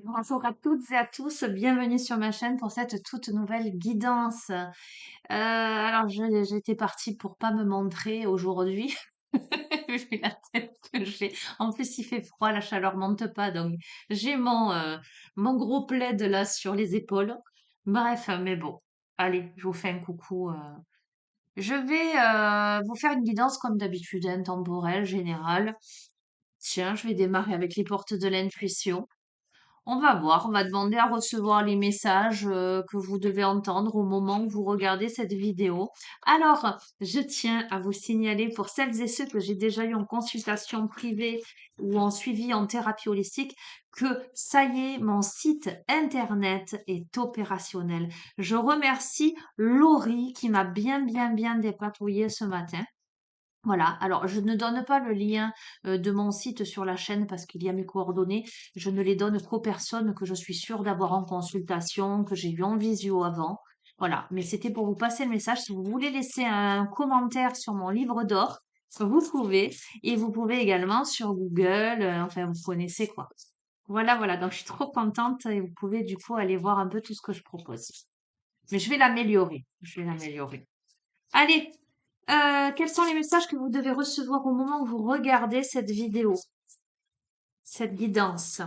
Bonjour à toutes et à tous, bienvenue sur ma chaîne pour cette toute nouvelle guidance. Alors j'étais partie pour pas me montrer aujourd'hui, vu la tête que j'ai. En plus il fait froid, la chaleur monte pas, donc j'ai mon gros plaid là sur les épaules. Bref, mais bon, allez, je vous fais un coucou. Je vais vous faire une guidance comme d'habitude, intemporelle, générale. Tiens, je vais démarrer avec les portes de l'intuition. On va voir, on va demander à recevoir les messages que vous devez entendre au moment où vous regardez cette vidéo. Alors, je tiens à vous signaler pour celles et ceux que j'ai déjà eu en consultation privée ou en suivi en thérapie holistique que ça y est, mon site internet est opérationnel. Je remercie Laurie qui m'a bien dépatouillé ce matin. Voilà, alors je ne donne pas le lien de mon site sur la chaîne parce qu'il y a mes coordonnées. Je ne les donne qu'aux personnes que je suis sûre d'avoir en consultation, que j'ai eu en visio avant. Voilà, mais c'était pour vous passer le message. Si vous voulez laisser un commentaire sur mon livre d'or, vous pouvez. Et vous pouvez également sur Google, enfin vous connaissez quoi. Voilà, donc je suis trop contente et vous pouvez du coup aller voir un peu tout ce que je propose. Mais je vais l'améliorer, je vais l'améliorer. Allez, quels sont les messages que vous devez recevoir au moment où vous regardez cette vidéo, cette guidance?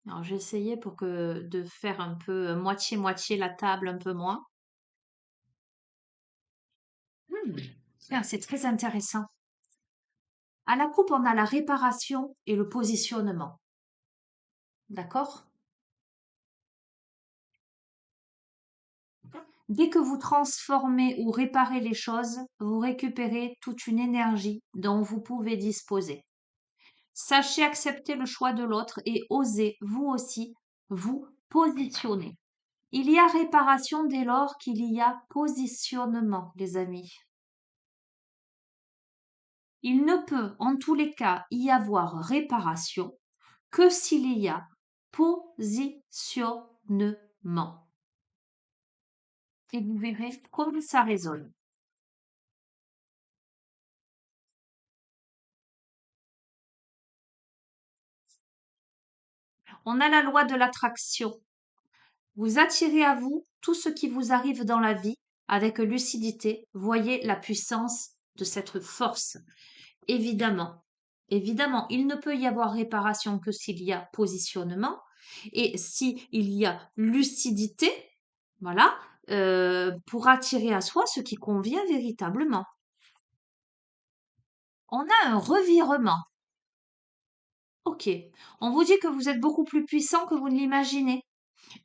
Alors, j'ai essayé pour que de faire un peu moitié-moitié la table, un peu moins. Hmm, tiens, c'est très intéressant. À la coupe, on a la réparation et le positionnement. D'accord? Dès que vous transformez ou réparez les choses, vous récupérez toute une énergie dont vous pouvez disposer. Sachez accepter le choix de l'autre et osez, vous aussi, vous positionner. Il y a réparation dès lors qu'il y a positionnement, les amis. Il ne peut, en tous les cas, y avoir réparation que s'il y a positionnement. Et vous verrez comme ça résonne. On a la loi de l'attraction. Vous attirez à vous tout ce qui vous arrive dans la vie avec lucidité. Voyez la puissance de cette force. Évidemment, il ne peut y avoir réparation que s'il y a positionnement. Et s'il y a lucidité, voilà, pour attirer à soi ce qui convient véritablement. On a un revirement. Ok, on vous dit que vous êtes beaucoup plus puissant que vous ne l'imaginez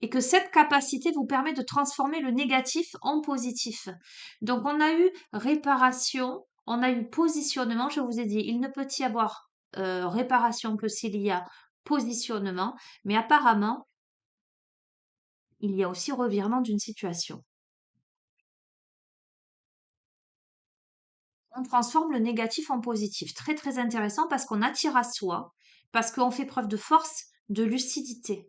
et que cette capacité vous permet de transformer le négatif en positif. Donc on a eu réparation, on a eu positionnement, je vous ai dit, il ne peut y avoir réparation que s'il y a positionnement, mais apparemment, il y a aussi revirement d'une situation. On transforme le négatif en positif. Très intéressant parce qu'on attire à soi, parce qu'on fait preuve de force, de lucidité.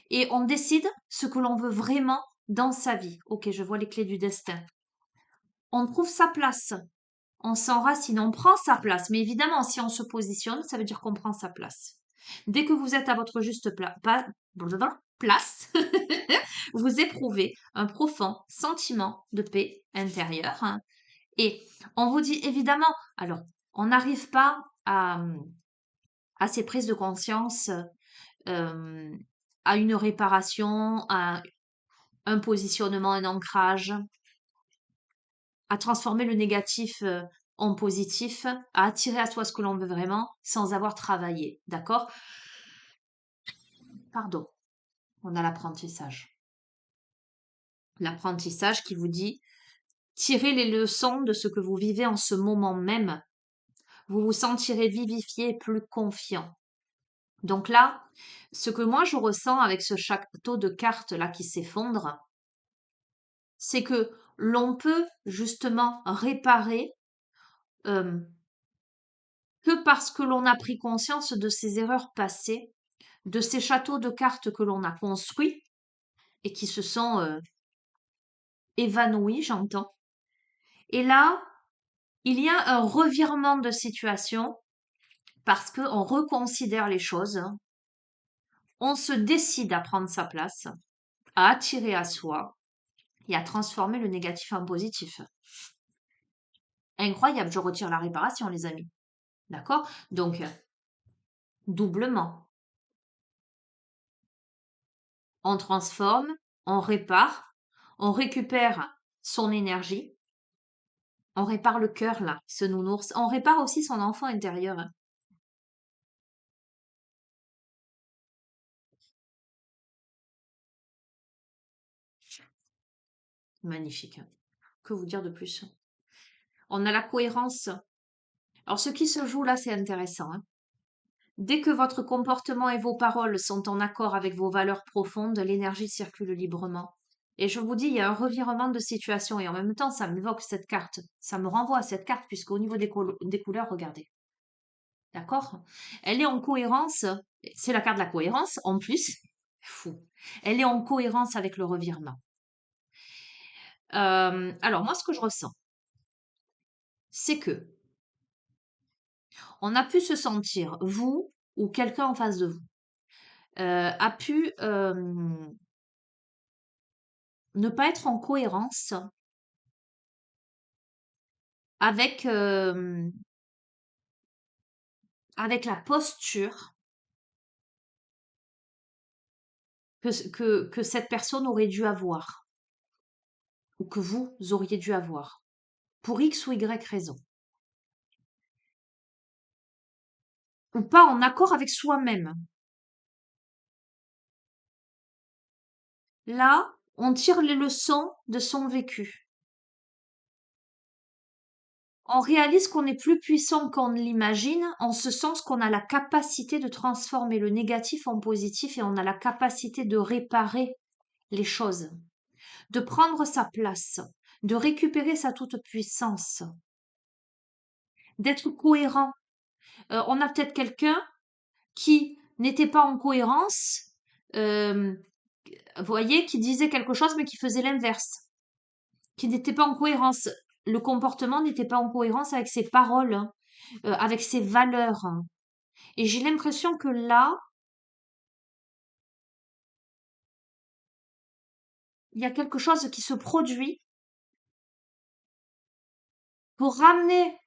Et on décide ce que l'on veut vraiment dans sa vie. Ok, je vois les clés du destin. On trouve sa place. On s'enracine, on prend sa place. Mais évidemment, si on se positionne, ça veut dire qu'on prend sa place. Dès que vous êtes à votre juste place, vous éprouvez un profond sentiment de paix intérieure, hein. Et on vous dit évidemment, alors, on n'arrive pas à ces prises de conscience, euh, à une réparation, à un positionnement, un ancrage, à transformer le négatif en positif, à attirer à soi ce que l'on veut vraiment sans avoir travaillé. D'accord? Pardon. On a l'apprentissage. L'apprentissage qui vous dit tirez les leçons de ce que vous vivez en ce moment même. Vous vous sentirez vivifié et plus confiant. Donc là, ce que moi je ressens avec ce château de cartes là qui s'effondre, c'est que l'on peut justement réparer euh, que parce que l'on a pris conscience de ses erreurs passées, de ces châteaux de cartes que l'on a construits et qui se sont évanoui, j'entends. Et là, il y a un revirement de situation parce qu'on reconsidère les choses, on se décide à prendre sa place, à attirer à soi et à transformer le négatif en positif. Incroyable, je retire la réparation, les amis. D'accord? Donc, doublement. On transforme, on répare, on récupère son énergie, on répare le cœur, là, ce nounours. On répare aussi son enfant intérieur, hein. Magnifique, hein. Que vous dire de plus? On a la cohérence. Alors, ce qui se joue là, c'est intéressant, hein. Dès que votre comportement et vos paroles sont en accord avec vos valeurs profondes, l'énergie circule librement. Et je vous dis, il y a un revirement de situation et en même temps, ça m'évoque cette carte. Ça me renvoie à cette carte puisqu'au niveau des couleurs, regardez. D'accord? Elle est en cohérence. C'est la carte de la cohérence en plus. Fou. Elle est en cohérence avec le revirement. Alors, moi, ce que je ressens, c'est que on a pu se sentir, vous ou quelqu'un en face de vous, a pu ne pas être en cohérence avec, avec la posture que cette personne aurait dû avoir ou que vous auriez dû avoir pour X ou Y raison. Ou pas en accord avec soi-même. Là, on tire les leçons de son vécu. On réalise qu'on est plus puissant qu'on ne l'imagine, en ce sens qu'on a la capacité de transformer le négatif en positif et on a la capacité de réparer les choses, de prendre sa place, de récupérer sa toute-puissance, d'être cohérent. On a peut-être quelqu'un qui n'était pas en cohérence, euh, vous voyez, qui disait quelque chose mais qui faisait l'inverse, qui n'était pas en cohérence. Le comportement n'était pas en cohérence avec ses paroles, hein, avec ses valeurs. Et j'ai l'impression que là, il y a quelque chose qui se produit pour ramener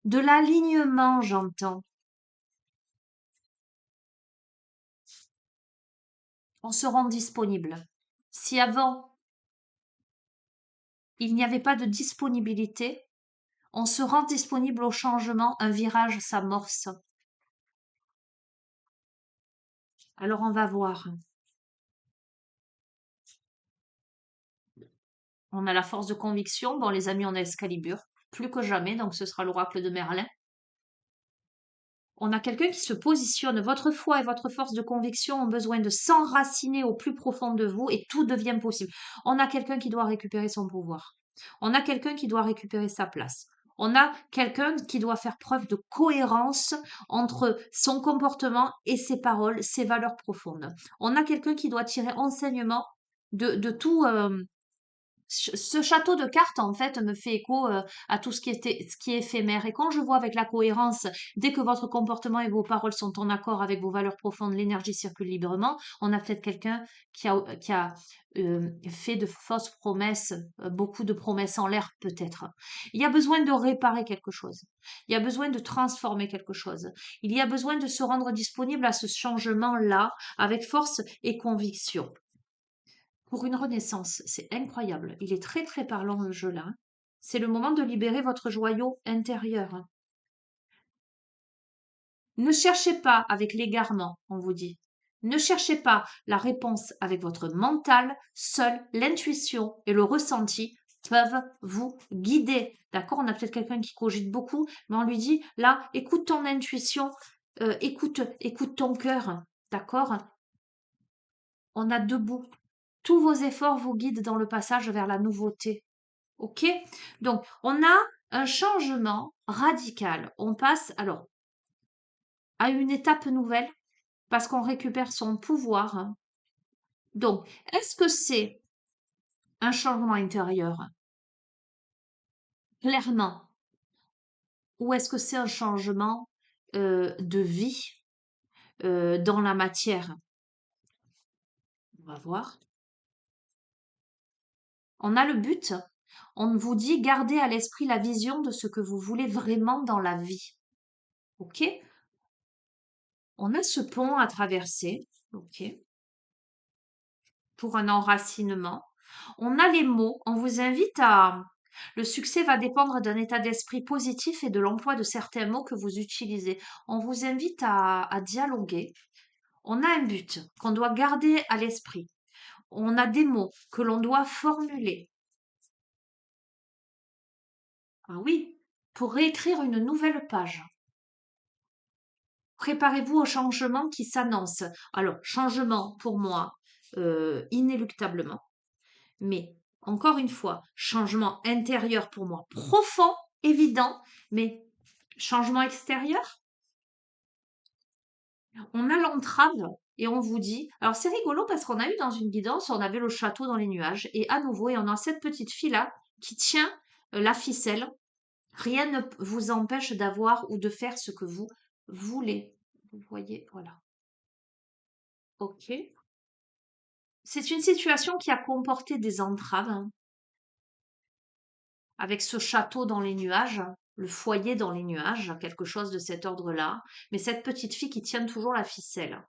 de l'alignement, j'entends. On se rend disponible. Si avant, il n'y avait pas de disponibilité, on se rend disponible au changement, un virage s'amorce. Alors on va voir. On a la force de conviction. Bon, les amis, on a Excalibur. Plus que jamais, donc ce sera l'oracle de Merlin. On a quelqu'un qui se positionne. Votre foi et votre force de conviction ont besoin de s'enraciner au plus profond de vous et tout devient possible. On a quelqu'un qui doit récupérer son pouvoir. On a quelqu'un qui doit récupérer sa place. On a quelqu'un qui doit faire preuve de cohérence entre son comportement et ses paroles, ses valeurs profondes. On a quelqu'un qui doit tirer enseignement de tout, ce château de cartes, en fait, me fait écho à tout ce qui est éphémère. Et quand je vois avec la cohérence, dès que votre comportement et vos paroles sont en accord avec vos valeurs profondes, l'énergie circule librement. On a peut-être quelqu'un qui a fait de fausses promesses, beaucoup de promesses en l'air, peut-être. Il y a besoin de réparer quelque chose. Il y a besoin de transformer quelque chose. Il y a besoin de se rendre disponible à ce changement-là avec force et conviction. Pour une renaissance, c'est incroyable. Il est très très parlant le jeu là. C'est le moment de libérer votre joyau intérieur. Ne cherchez pas avec l'égarement, on vous dit. Ne cherchez pas la réponse avec votre mental. Seule l'intuition et le ressenti peuvent vous guider. D'accord? On a peut-être quelqu'un qui cogite beaucoup, mais on lui dit là, écoute ton intuition, écoute ton cœur. D'accord? On a debout. Tous vos efforts vous guident dans le passage vers la nouveauté. OK? Donc, on a un changement radical. On passe alors à une étape nouvelle parce qu'on récupère son pouvoir. Donc, est-ce que c'est un changement intérieur, clairement, ou est-ce que c'est un changement de vie dans la matière? On va voir. On a le but. On vous dit gardez à l'esprit la vision de ce que vous voulez vraiment dans la vie. OK? On a ce pont à traverser. OK? Pour un enracinement. On a les mots. On vous invite à... Le succès va dépendre d'un état d'esprit positif et de l'emploi de certains mots que vous utilisez. On vous invite à dialoguer. On a un but qu'on doit garder à l'esprit. On a des mots que l'on doit formuler. Ah oui, pour réécrire une nouvelle page. Préparez-vous au changement qui s'annonce. Alors, changement pour moi, inéluctablement. Mais, encore une fois, changement intérieur pour moi, profond, évident, mais changement extérieur, on a l'entrave et on vous dit. Alors, c'est rigolo parce qu'on a eu dans une guidance, on avait le château dans les nuages et à nouveau, et on a cette petite fille-là qui tient la ficelle. Rien ne vous empêche d'avoir ou de faire ce que vous voulez. Vous voyez, voilà. Ok. C'est une situation qui a comporté des entraves, hein, avec ce château dans les nuages, le foyer dans les nuages, quelque chose de cet ordre-là. Mais cette petite fille qui tient toujours la ficelle.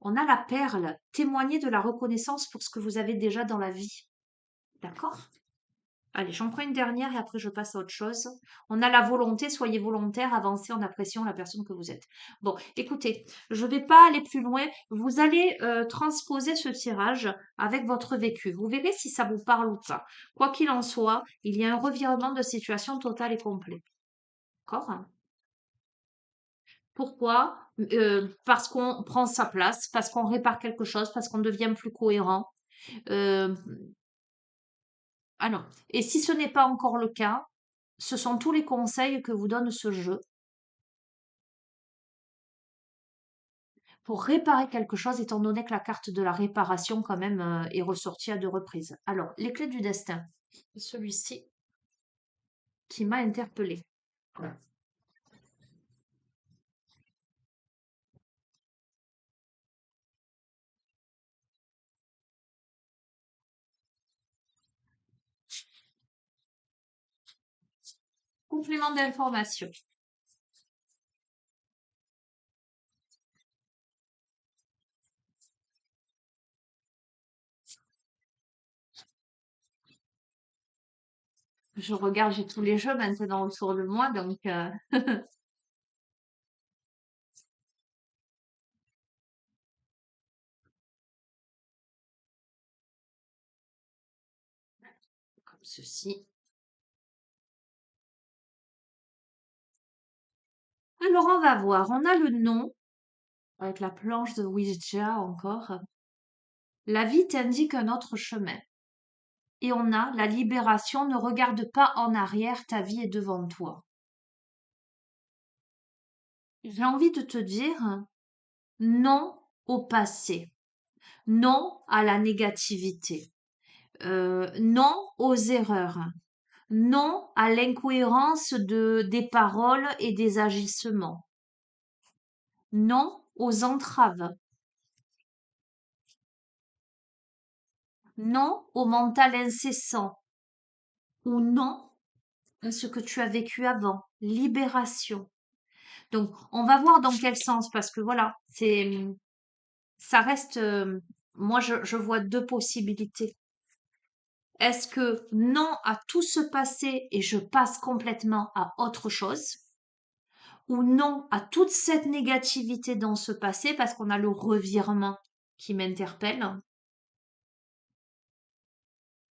On a la perle, témoigner de la reconnaissance pour ce que vous avez déjà dans la vie. D'accord? Allez, j'en prends une dernière et après je passe à autre chose. On a la volonté, soyez volontaire, avancez en appréciant la personne que vous êtes. Bon, écoutez, je ne vais pas aller plus loin. Vous allez transposer ce tirage avec votre vécu. Vous verrez si ça vous parle ou pas. Quoi qu'il en soit, il y a un revirement de situation total et complet. D'accord? Pourquoi? Parce qu'on prend sa place, parce qu'on répare quelque chose, parce qu'on devient plus cohérent. Euh, alors, et si ce n'est pas encore le cas, ce sont tous les conseils que vous donne ce jeu pour réparer quelque chose, étant donné que la carte de la réparation, quand même, est ressortie à 2 reprises. Alors, les clés du destin. Celui-ci qui m'a interpellée. Complément d'information. Je regarde, j'ai tous les jeux maintenant autour de moi, donc comme ceci. Alors, on va voir. On a le nom, avec la planche de Ouija encore. La vie t'indique un autre chemin. Et on a la libération, ne regarde pas en arrière, ta vie est devant toi. J'ai envie de te dire non au passé, non à la négativité, non aux erreurs, non à l'incohérence des paroles et des agissements, non aux entraves, non au mental incessant, ou non à ce que tu as vécu avant, libération. Donc, on va voir dans quel sens, parce que voilà, ça reste, moi je vois 2 possibilités. Est-ce que non à tout ce passé et je passe complètement à autre chose? Ou non à toute cette négativité dans ce passé parce qu'on a le revirement qui m'interpelle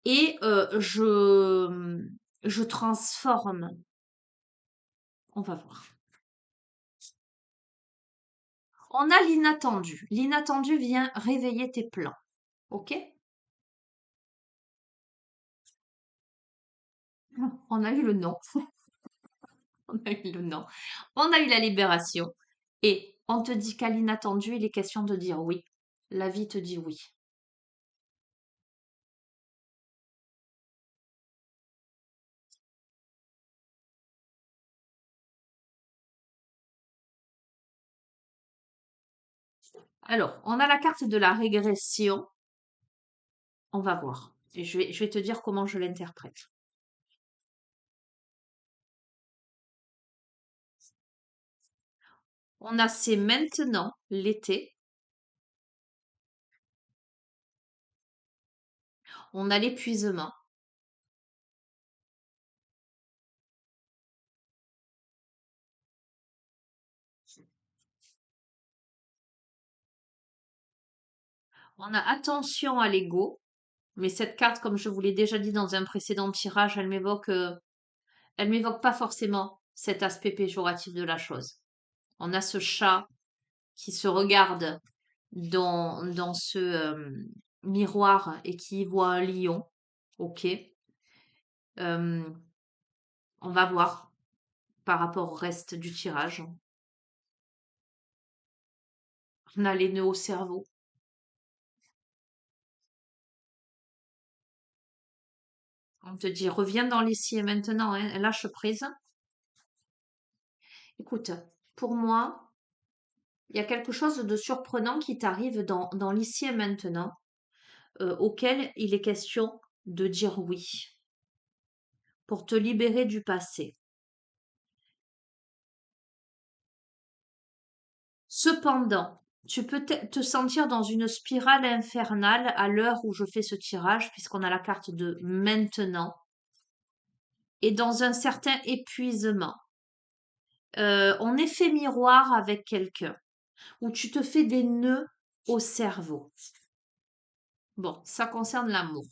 et je transforme. On va voir. On a l'inattendu. L'inattendu vient réveiller tes plans. OK? On a eu le non. On a eu le non. On a eu la libération. Et on te dit qu'à l'inattendu, il est question de dire oui. La vie te dit oui. Alors, on a la carte de la régression. On va voir. Et je vais te dire comment je l'interprète. On a c'est maintenant l'été. On a l'épuisement. On a attention à l'ego. Mais cette carte, comme je vous l'ai déjà dit dans un précédent tirage, elle m'évoque pas forcément cet aspect péjoratif de la chose. On a ce chat qui se regarde dans ce miroir et qui voit un lion. Ok. Euh, on va voir par rapport au reste du tirage. On a les nœuds au cerveau. On te dit, reviens dans l'ici et maintenant, hein, lâche prise. Écoute, pour moi, il y a quelque chose de surprenant qui t'arrive dans l'ici et maintenant, auquel il est question de dire oui, pour te libérer du passé. Cependant, tu peux te sentir dans une spirale infernale à l'heure où je fais ce tirage, puisqu'on a la carte de maintenant, et dans un certain épuisement. En effet miroir avec quelqu'un, où tu te fais des nœuds au cerveau. Bon, ça concerne l'amour.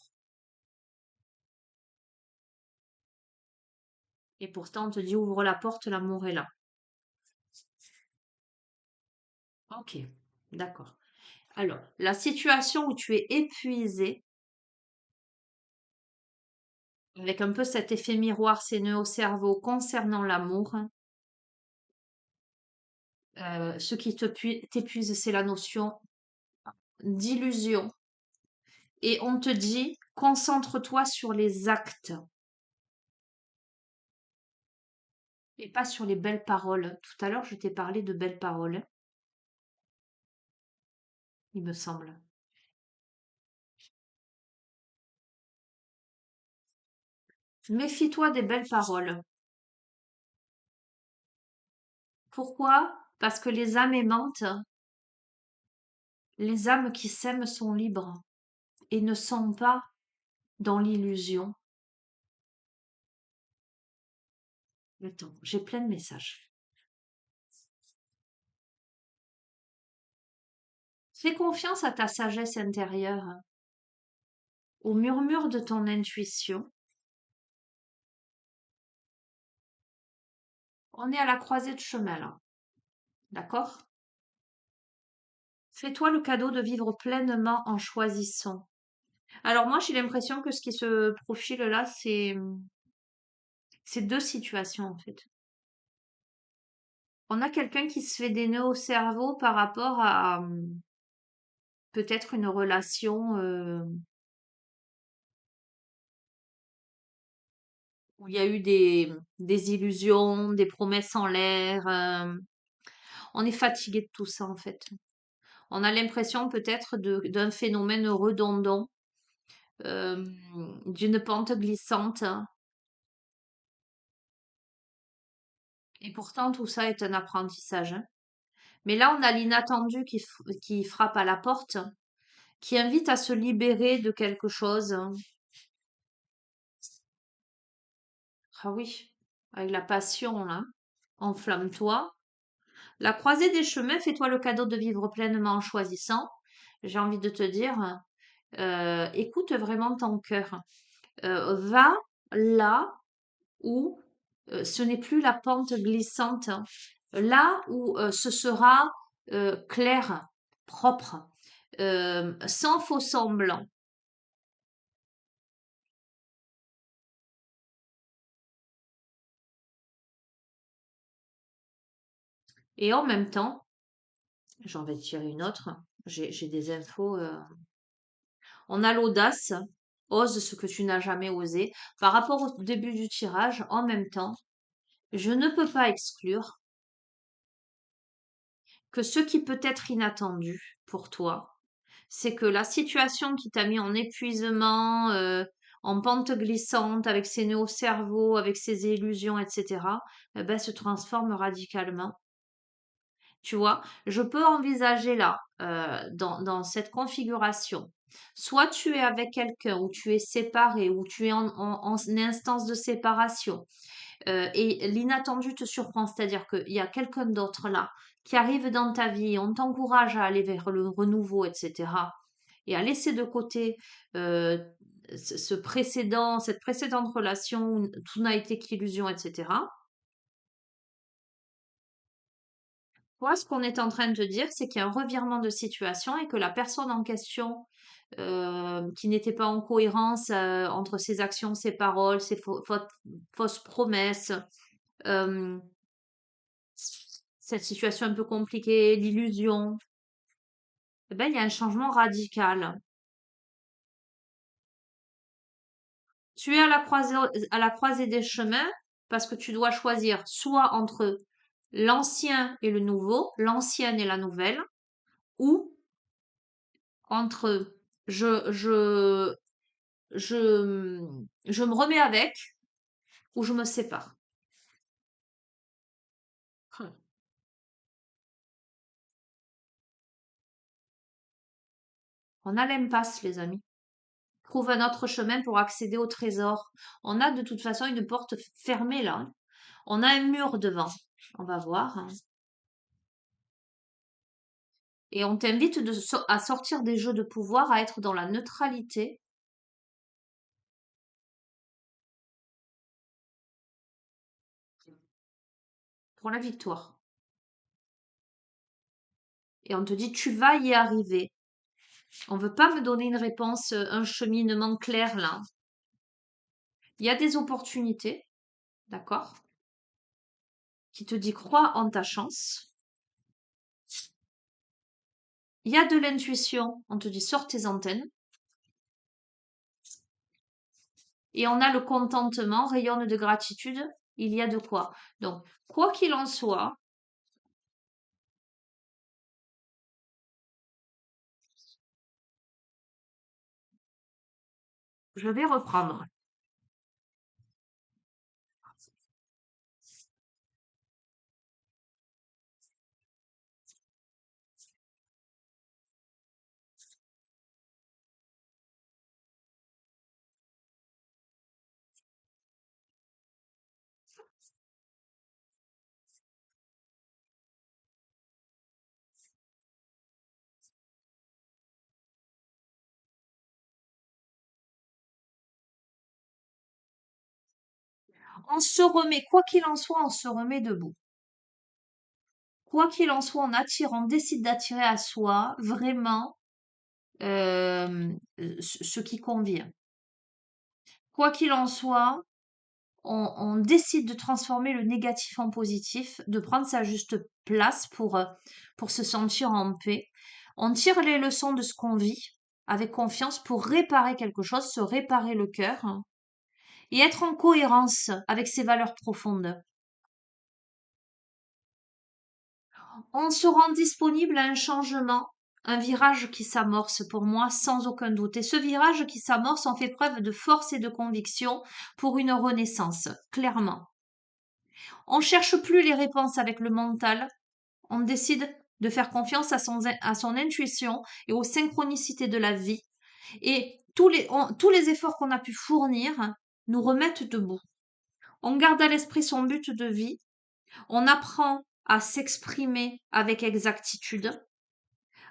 Et pourtant, on te dit ouvre la porte, l'amour est là. Ok, d'accord. Alors, la situation où tu es épuisé, avec un peu cet effet miroir, ces nœuds au cerveau concernant l'amour, ce qui t'épuise, c'est la notion d'illusion. Et on te dit, concentre-toi sur les actes et pas sur les belles paroles. Tout à l'heure, je t'ai parlé de belles paroles, il me semble. Méfie-toi des belles paroles. Pourquoi? Parce que les âmes aimantes, les âmes qui s'aiment sont libres et ne sont pas dans l'illusion. Attends, j'ai plein de messages. Fais confiance à ta sagesse intérieure, au murmure de ton intuition. On est à la croisée de chemin là, d'accord? Fais-toi le cadeau de vivre pleinement en choisissant. Alors moi, j'ai l'impression que ce qui se profile là, c'est deux situations en fait. On a quelqu'un qui se fait des nœuds au cerveau par rapport à peut-être une relation où il y a eu des illusions, des promesses en l'air. On est fatigué de tout ça en fait. On a l'impression peut-être d'un phénomène redondant, euh, d'une pente glissante. Et pourtant, tout ça est un apprentissage, hein. Mais là, on a l'inattendu qui frappe à la porte, qui invite à se libérer de quelque chose, hein. Ah oui, avec la passion, là. Enflamme-toi. La croisée des chemins, fais-toi le cadeau de vivre pleinement en choisissant. J'ai envie de te dire, écoute vraiment ton cœur. Va là où ce n'est plus la pente glissante, hein. Là où ce sera clair, propre, sans faux semblant. Et en même temps, j'en vais tirer une autre. J'ai des infos. On a l'audace, ose ce que tu n'as jamais osé. Par rapport au début du tirage, en même temps, je ne peux pas exclure que ce qui peut être inattendu pour toi, c'est que la situation qui t'a mis en épuisement, en pente glissante, avec ses nœuds au cerveau, avec ses illusions, etc., eh ben, se transforme radicalement. Tu vois, je peux envisager là, dans cette configuration, soit tu es avec quelqu'un, ou tu es séparé, ou tu es en instance de séparation, et l'inattendu te surprend, c'est-à-dire qu'il y a quelqu'un d'autre là qui arrive dans ta vie, on t'encourage à aller vers le renouveau, etc. Et à laisser de côté euh, cette précédente relation où tout n'a été qu'illusion, etc. Toi, ce qu'on est en train de te dire, c'est qu'il y a un revirement de situation et que la personne en question, qui n'était pas en cohérence entre ses actions, ses paroles, ses fausses promesses, euh, cette situation un peu compliquée, l'illusion, eh ben, il y a un changement radical. Tu es à la croisée des chemins parce que tu dois choisir soit entre l'ancien et le nouveau, l'ancienne et la nouvelle, ou entre je, je, je me remets avec ou je me sépare. On a l'impasse, les amis. Trouve un autre chemin pour accéder au trésor. On a de toute façon une porte fermée là. On a un mur devant. On va voir, hein. Et on t'invite à sortir des jeux de pouvoir, à être dans la neutralité pour la victoire. Et on te dit, tu vas y arriver. On veut pas me donner une réponse, un cheminement clair là. Il y a des opportunités, d'accord, qui te dit crois en ta chance. Il y a de l'intuition, on te dit sors tes antennes. Et on a le contentement, rayonne de gratitude, il y a de quoi. Donc, quoi qu'il en soit, je vais reprendre. On se remet, quoi qu'il en soit, on se remet debout. Quoi qu'il en soit, on décide d'attirer à soi vraiment ce qui convient. Quoi qu'il en soit, on décide de transformer le négatif en positif, de prendre sa juste place pour se sentir en paix. On tire les leçons de ce qu'on vit avec confiance pour réparer quelque chose, se réparer le cœur, hein, et être en cohérence avec ses valeurs profondes. On se rend disponible à un changement, un virage qui s'amorce pour moi sans aucun doute. Et ce virage qui s'amorce, on fait preuve de force et de conviction pour une renaissance, clairement. On cherche plus les réponses avec le mental, on décide de faire confiance à son intuition et aux synchronicités de la vie. Et tous les efforts qu'on a pu fournir nous remettent debout. On garde à l'esprit son but de vie, on apprend à s'exprimer avec exactitude,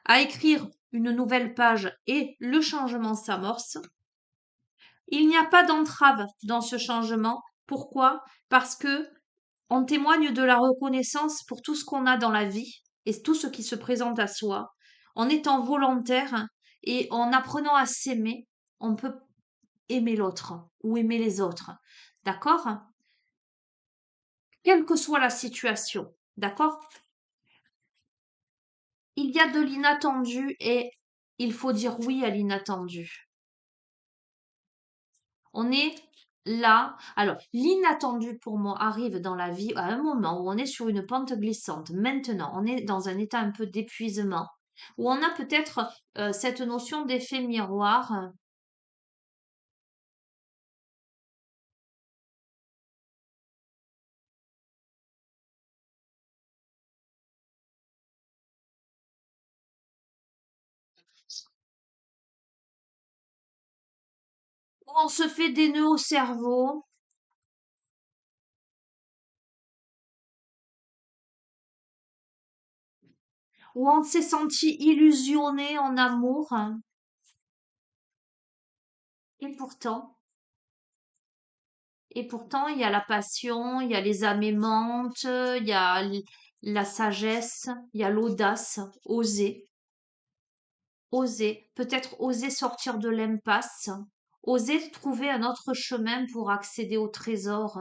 à écrire une nouvelle page et le changement s'amorce. Il n'y a pas d'entrave dans ce changement. Pourquoi? Parce que on témoigne de la reconnaissance pour tout ce qu'on a dans la vie et tout ce qui se présente à soi. En étant volontaire et en apprenant à s'aimer, on peut aimer l'autre ou aimer les autres. D'accord? Quelle que soit la situation. D'accord? Il y a de l'inattendu et il faut dire oui à l'inattendu. On est là, alors, l'inattendu pour moi arrive dans la vie à un moment où on est sur une pente glissante. Maintenant, on est dans un état un peu d'épuisement, où on a peut-être cette notion d'effet miroir. Où on se fait des nœuds au cerveau, où on s'est senti illusionné en amour, et pourtant, il y a la passion, il y a les âmes aimantes, il y a la sagesse, il y a l'audace, oser. Oser, peut-être oser sortir de l'impasse, oser trouver un autre chemin pour accéder au trésor.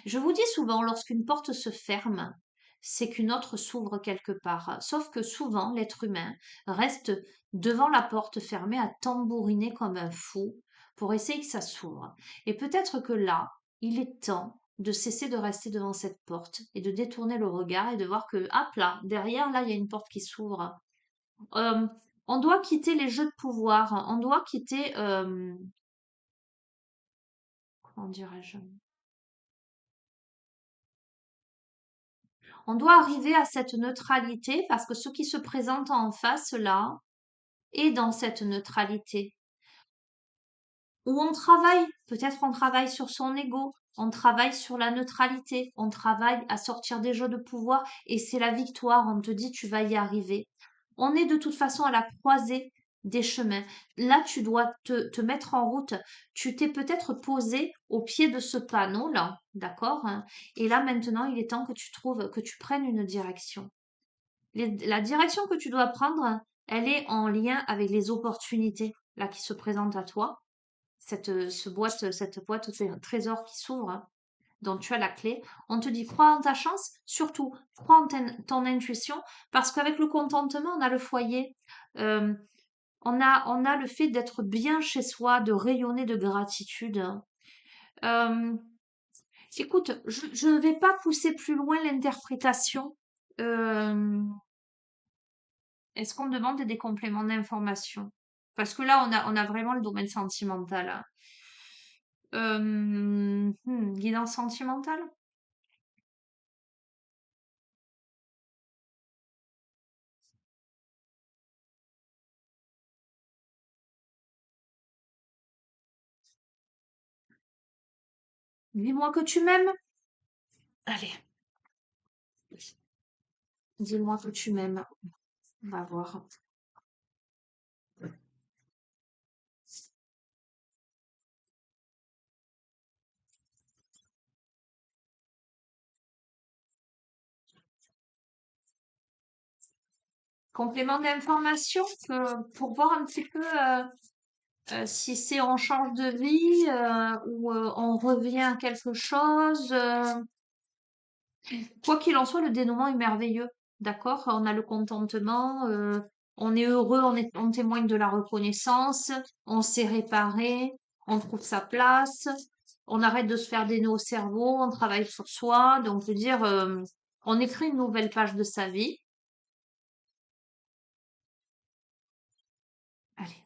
Je vous dis souvent, lorsqu'une porte se ferme, c'est qu'une autre s'ouvre quelque part. Sauf que souvent, l'être humain reste devant la porte fermée à tambouriner comme un fou pour essayer que ça s'ouvre. Et peut-être que là, il est temps de cesser de rester devant cette porte et de détourner le regard et de voir que, hop là, derrière, là, il y a une porte qui s'ouvre. Euh, on doit quitter les jeux de pouvoir, on doit quitter, comment dirais-je, on doit arriver à cette neutralité parce que ce qui se présente en face là est dans cette neutralité. Où on travaille, peut-être on travaille sur son ego, on travaille sur la neutralité, on travaille à sortir des jeux de pouvoir et c'est la victoire, on te dit tu vas y arriver. On est de toute façon à la croisée des chemins. Là, tu dois te mettre en route. Tu t'es peut-être posé au pied de ce panneau-là, d'accord, hein. Et là, maintenant, il est temps que tu trouves, que tu prennes une direction. La direction que tu dois prendre, elle est en lien avec les opportunités là qui se présentent à toi. Cette boîte au trésor qui s'ouvre, hein, dont tu as la clé. On te dit crois en ta chance, surtout crois en ton intuition, parce qu'avec le contentement, on a le foyer. Euh, on a le fait d'être bien chez soi, de rayonner de gratitude. Euh, écoute, je ne vais pas pousser plus loin l'interprétation. Euh, est-ce qu'on me demande des compléments d'information? Parce que là, on a vraiment le domaine sentimental, hein. Guidance sentimentale? Dis-moi que tu m'aimes. Allez, dis-moi que tu m'aimes. On va voir. Complément d'information pour voir un petit peu si c'est on change de vie ou on revient à quelque chose. Quoi qu'il en soit, le dénouement est merveilleux. D'accord? On a le contentement, on est heureux, on témoigne de la reconnaissance, on s'est réparé, on trouve sa place, on arrête de se faire des nœuds au cerveau, on travaille sur soi. Donc, je veux dire, on écrit une nouvelle page de sa vie. Allez.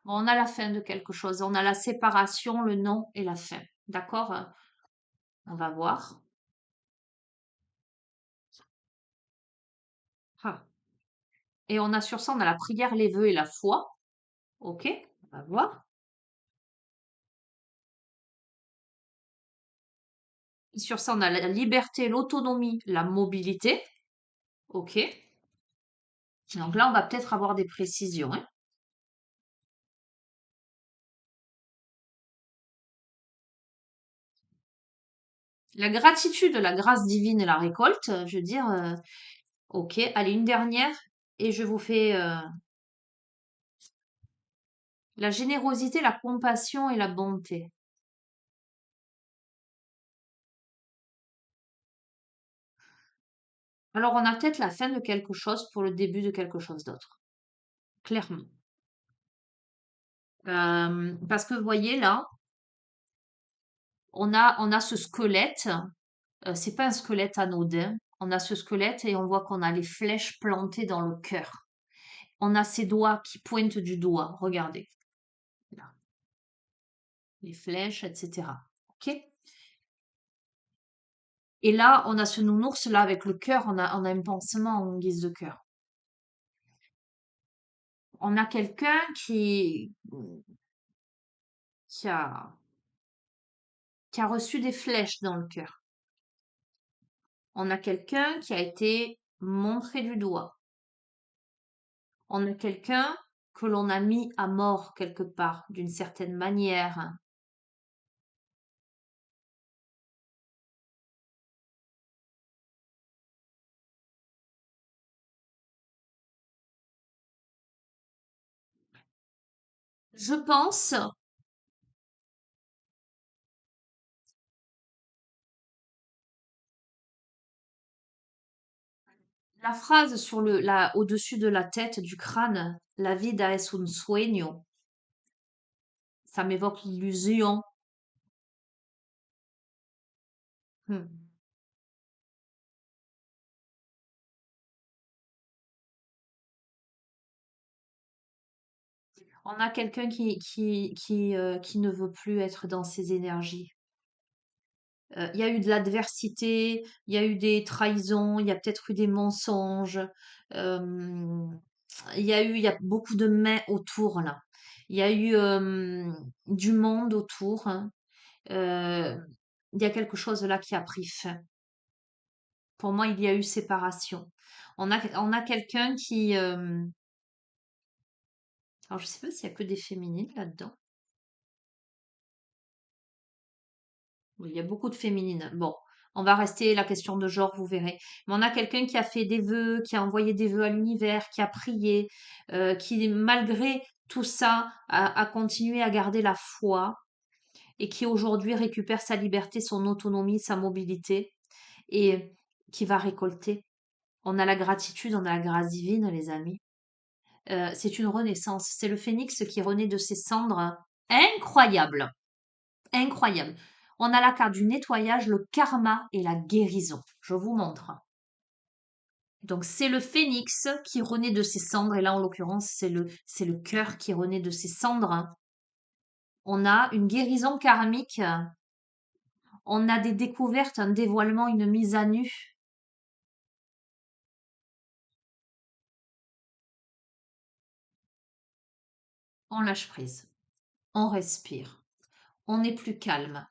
Bon, on a la fin de quelque chose. On a la séparation, le nom et la fin. D'accord? On va voir. Ah. Et on a sur ça, on a la prière, les vœux et la foi. Ok? On va voir. Et sur ça, on a la liberté, l'autonomie, la mobilité. Ok? Donc là, on va peut-être avoir des précisions, hein. La gratitude, la grâce divine et la récolte. Je veux dire, ok. Allez, une dernière. Et je vous fais la générosité, la compassion et la bonté. Alors, on a peut-être la fin de quelque chose pour le début de quelque chose d'autre. Clairement. Parce que vous voyez là, on a ce squelette. C'est pas un squelette anodin. On a ce squelette et on voit qu'on a les flèches plantées dans le cœur. On a ses doigts qui pointent du doigt. Regardez. Là, les flèches, etc. Ok? Et là, on a ce nounours là avec le cœur. On a un pansement en guise de cœur. On a quelqu'un qui a, qui a reçu des flèches dans le cœur. On a quelqu'un qui a été montré du doigt. On a quelqu'un que l'on a mis à mort quelque part, d'une certaine manière. Je pense, la phrase au-dessus de la tête du crâne, la vida es un sueño, ça m'évoque l'illusion. Hmm. On a quelqu'un qui ne veut plus être dans ses énergies. Il y a eu de l'adversité, il y a eu des trahisons, il y a peut-être eu des mensonges, euh, il y a beaucoup de mains autour là. Il y a eu du monde autour, hein. Euh, il y a quelque chose là qui a pris fin. Pour moi, il y a eu séparation. On a quelqu'un alors je sais pas s'il y a que des féminines là-dedans. Oui, il y a beaucoup de féminines. Bon, on va rester la question de genre, vous verrez. Mais on a quelqu'un qui a fait des vœux, qui a envoyé des vœux à l'univers, qui a prié, qui, malgré tout ça, a continué à garder la foi et qui aujourd'hui récupère sa liberté, son autonomie, sa mobilité et qui va récolter. On a la gratitude, on a la grâce divine, les amis. C'est une renaissance. C'est le phénix qui renaît de ses cendres. Incroyable! Incroyable. On a la carte du nettoyage, le karma et la guérison. Je vous montre. Donc c'est le phénix qui renaît de ses cendres et là en l'occurrence c'est le cœur qui renaît de ses cendres. On a une guérison karmique, on a des découvertes, un dévoilement, une mise à nu. On lâche prise, on respire, on est plus calme.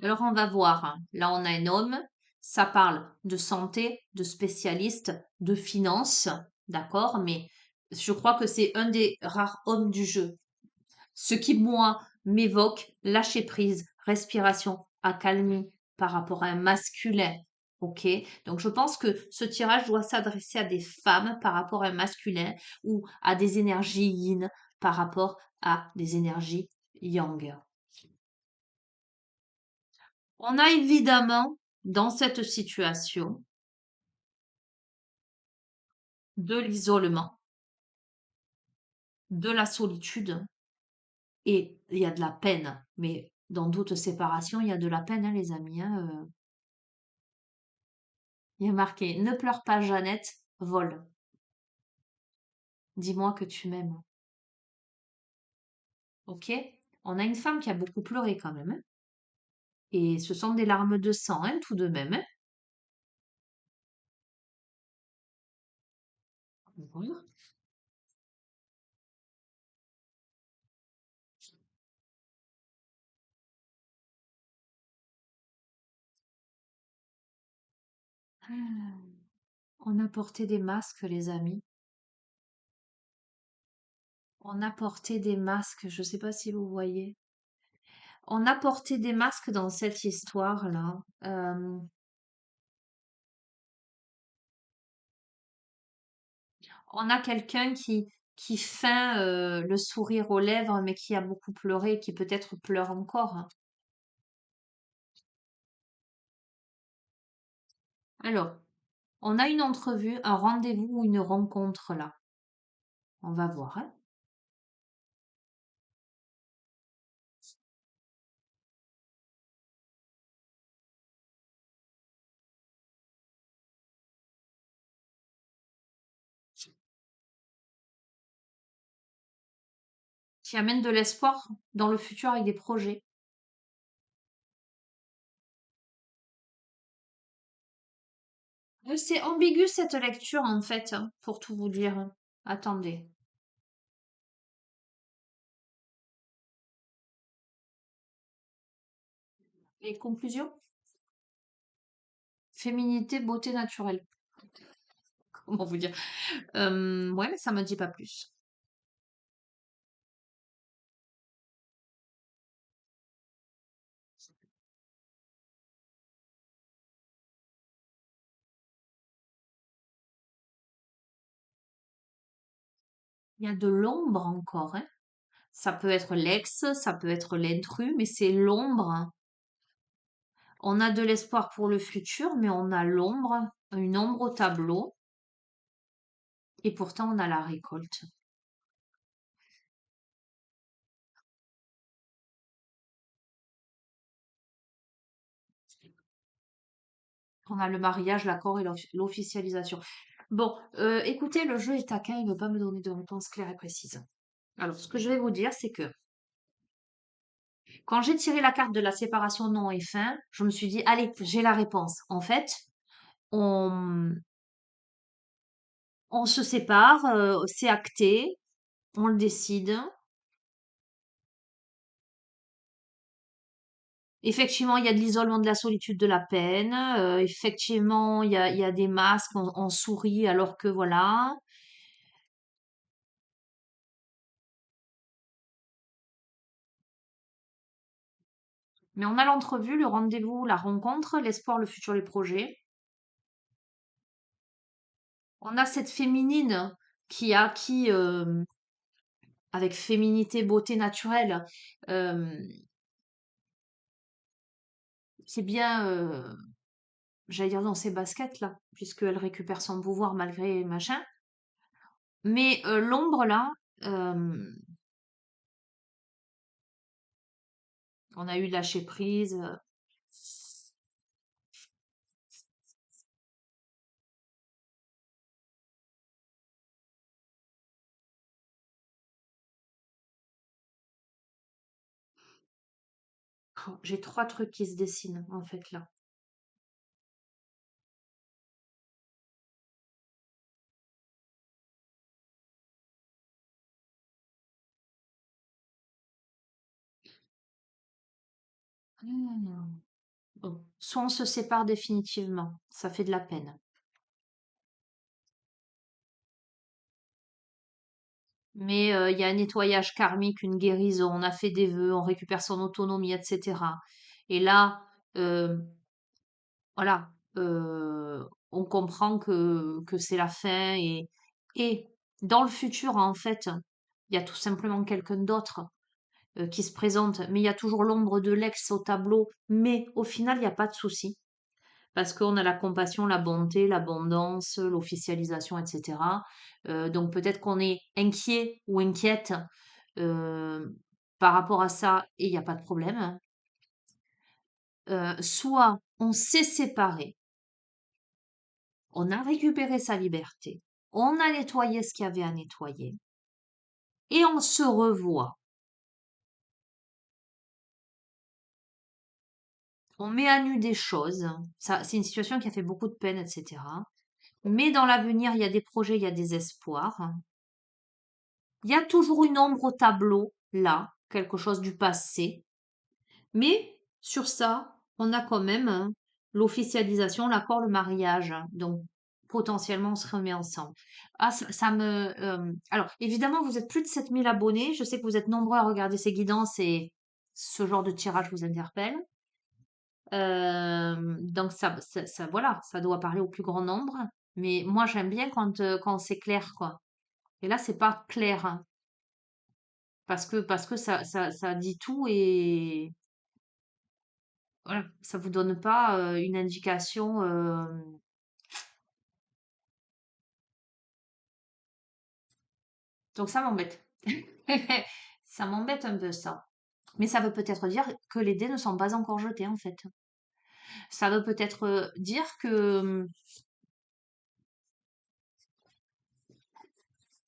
Alors on va voir, hein. Là on a un homme, ça parle de santé, de spécialiste, de finance, d'accord, mais je crois que c'est un des rares hommes du jeu. Ce qui, moi, m'évoque lâcher prise, respiration, accalmie par rapport à un masculin. Ok? Donc je pense que ce tirage doit s'adresser à des femmes par rapport à un masculin ou à des énergies yin par rapport à des énergies yang. On a évidemment dans cette situation de l'isolement, de la solitude et il y a de la peine. Mais dans toute séparation, il y a de la peine, hein, les amis, hein. Il y a marqué ne pleure pas, Jeannette, vole. Dis-moi que tu m'aimes. Ok? On a une femme qui a beaucoup pleuré quand même, hein. Et ce sont des larmes de sang, hein, tout de même, hein. Voilà. Ah, on a porté des masques, les amis. On a porté des masques, je ne sais pas si vous voyez. On a porté des masques dans cette histoire-là. On a quelqu'un qui feint le sourire aux lèvres, mais qui a beaucoup pleuré, qui peut-être pleure encore, hein. Alors, On a une entrevue, un rendez-vous ou une rencontre là. On va voir, hein. Qui amène de l'espoir dans le futur avec des projets. C'est ambigu cette lecture en fait, hein, pour tout vous dire. Attendez. Les conclusions? Féminité, beauté naturelle. Comment vous dire? Ouais, mais ça me dit pas plus. Il y a de l'ombre encore, hein. Ça peut être l'ex, ça peut être l'intrus, mais c'est l'ombre, hein. On a de l'espoir pour le futur, mais on a l'ombre, une ombre au tableau, et pourtant on a la récolte. On a le mariage, l'accord et l'officialisation. Bon, écoutez, le jeu est taquin, il ne veut pas me donner de réponse claire et précise. Alors, ce que je vais vous dire, c'est que quand j'ai tiré la carte de la séparation non et fin, je me suis dit, allez, j'ai la réponse. En fait, on, on se sépare, c'est acté, on le décide. Effectivement, il y a de l'isolement, de la solitude, de la peine. Effectivement, il y a des masques, on sourit alors que voilà. Mais on a l'entrevue, le rendez-vous, la rencontre, l'espoir, le futur, les projets. On a cette féminine qui a acquis, avec féminité, beauté naturelle, euh, c'est bien, j'allais dire dans ses baskets là, puisqu'elle récupère son pouvoir malgré machin. Mais l'ombre là, euh, on a eu lâcher prise. Oh, j'ai trois trucs qui se dessinent en fait là. Hmm. Bon. Soit on se sépare définitivement, ça fait de la peine. Mais il y a un nettoyage karmique, une guérison, on a fait des vœux, on récupère son autonomie, etc. Et là, euh, voilà, on comprend que c'est la fin et dans le futur, en fait, il y a tout simplement quelqu'un d'autre qui se présente, mais il y a toujours l'ombre de l'ex au tableau, mais au final, il n'y a pas de souci. Parce qu'on a la compassion, la bonté, l'abondance, l'officialisation, etc. Donc peut-être qu'on est inquiet ou inquiète euh, par rapport à ça et il n'y a pas de problème. Soit on s'est séparé, on a récupéré sa liberté, on a nettoyé ce qu'il y avait à nettoyer et on se revoit. On met à nu des choses. Ça, c'est une situation qui a fait beaucoup de peine, etc. Mais dans l'avenir, il y a des projets, il y a des espoirs. Il y a toujours une ombre au tableau, là, quelque chose du passé. Mais sur ça, on a quand même l'officialisation, l'accord, le mariage. Donc, potentiellement, on se remet ensemble. Ah, ça me... Alors, évidemment, vous êtes plus de 7000 abonnés. Je sais que vous êtes nombreux à regarder ces guidances et ce genre de tirage vous interpelle. Donc, voilà, ça doit parler au plus grand nombre. Mais moi, j'aime bien quand c'est clair, quoi. Et là, c'est pas clair, hein. Parce que ça dit tout et voilà, ça vous donne pas une indication. Donc ça m'embête. Ça m'embête un peu ça. Mais ça veut peut-être dire que les dés ne sont pas encore jetés en fait. Ça veut peut-être dire que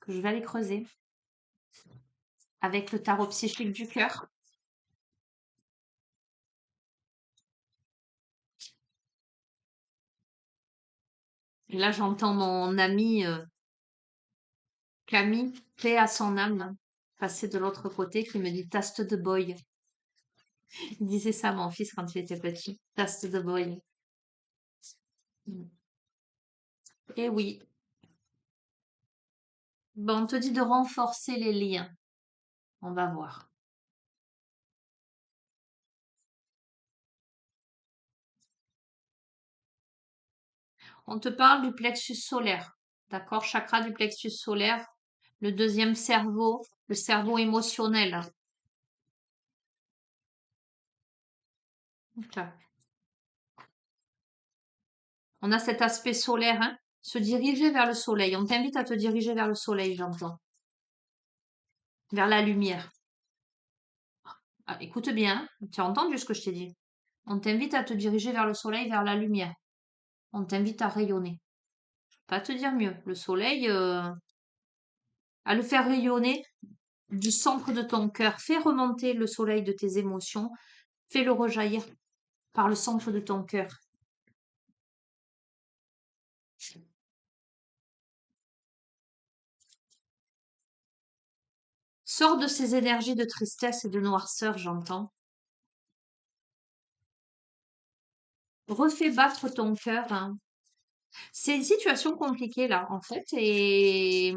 je vais aller creuser avec le tarot psychique du cœur. Et là, j'entends mon ami Camille, paix à son âme, passer de l'autre côté, qui me dit Taste de boy. Il disait ça à mon fils quand il était petit. Taste de boy. Mm. Et oui. Bon, on te dit de renforcer les liens. On va voir. On te parle du plexus solaire. D'accord? Chakra du plexus solaire. Le deuxième cerveau, le cerveau émotionnel. Ok. On a cet aspect solaire, hein? Se diriger vers le soleil. On t'invite à te diriger vers le soleil, j'entends. Vers la lumière. Ah, écoute bien, tu as entendu ce que je t'ai dit. On t'invite à te diriger vers le soleil, vers la lumière. On t'invite à rayonner. Pas te dire mieux. Le soleil, à le faire rayonner du centre de ton cœur. Fais remonter le soleil de tes émotions. Fais-le rejaillir par le centre de ton cœur. Sors de ces énergies de tristesse et de noirceur, j'entends. Refais battre ton cœur, hein. C'est une situation compliquée là, en fait, et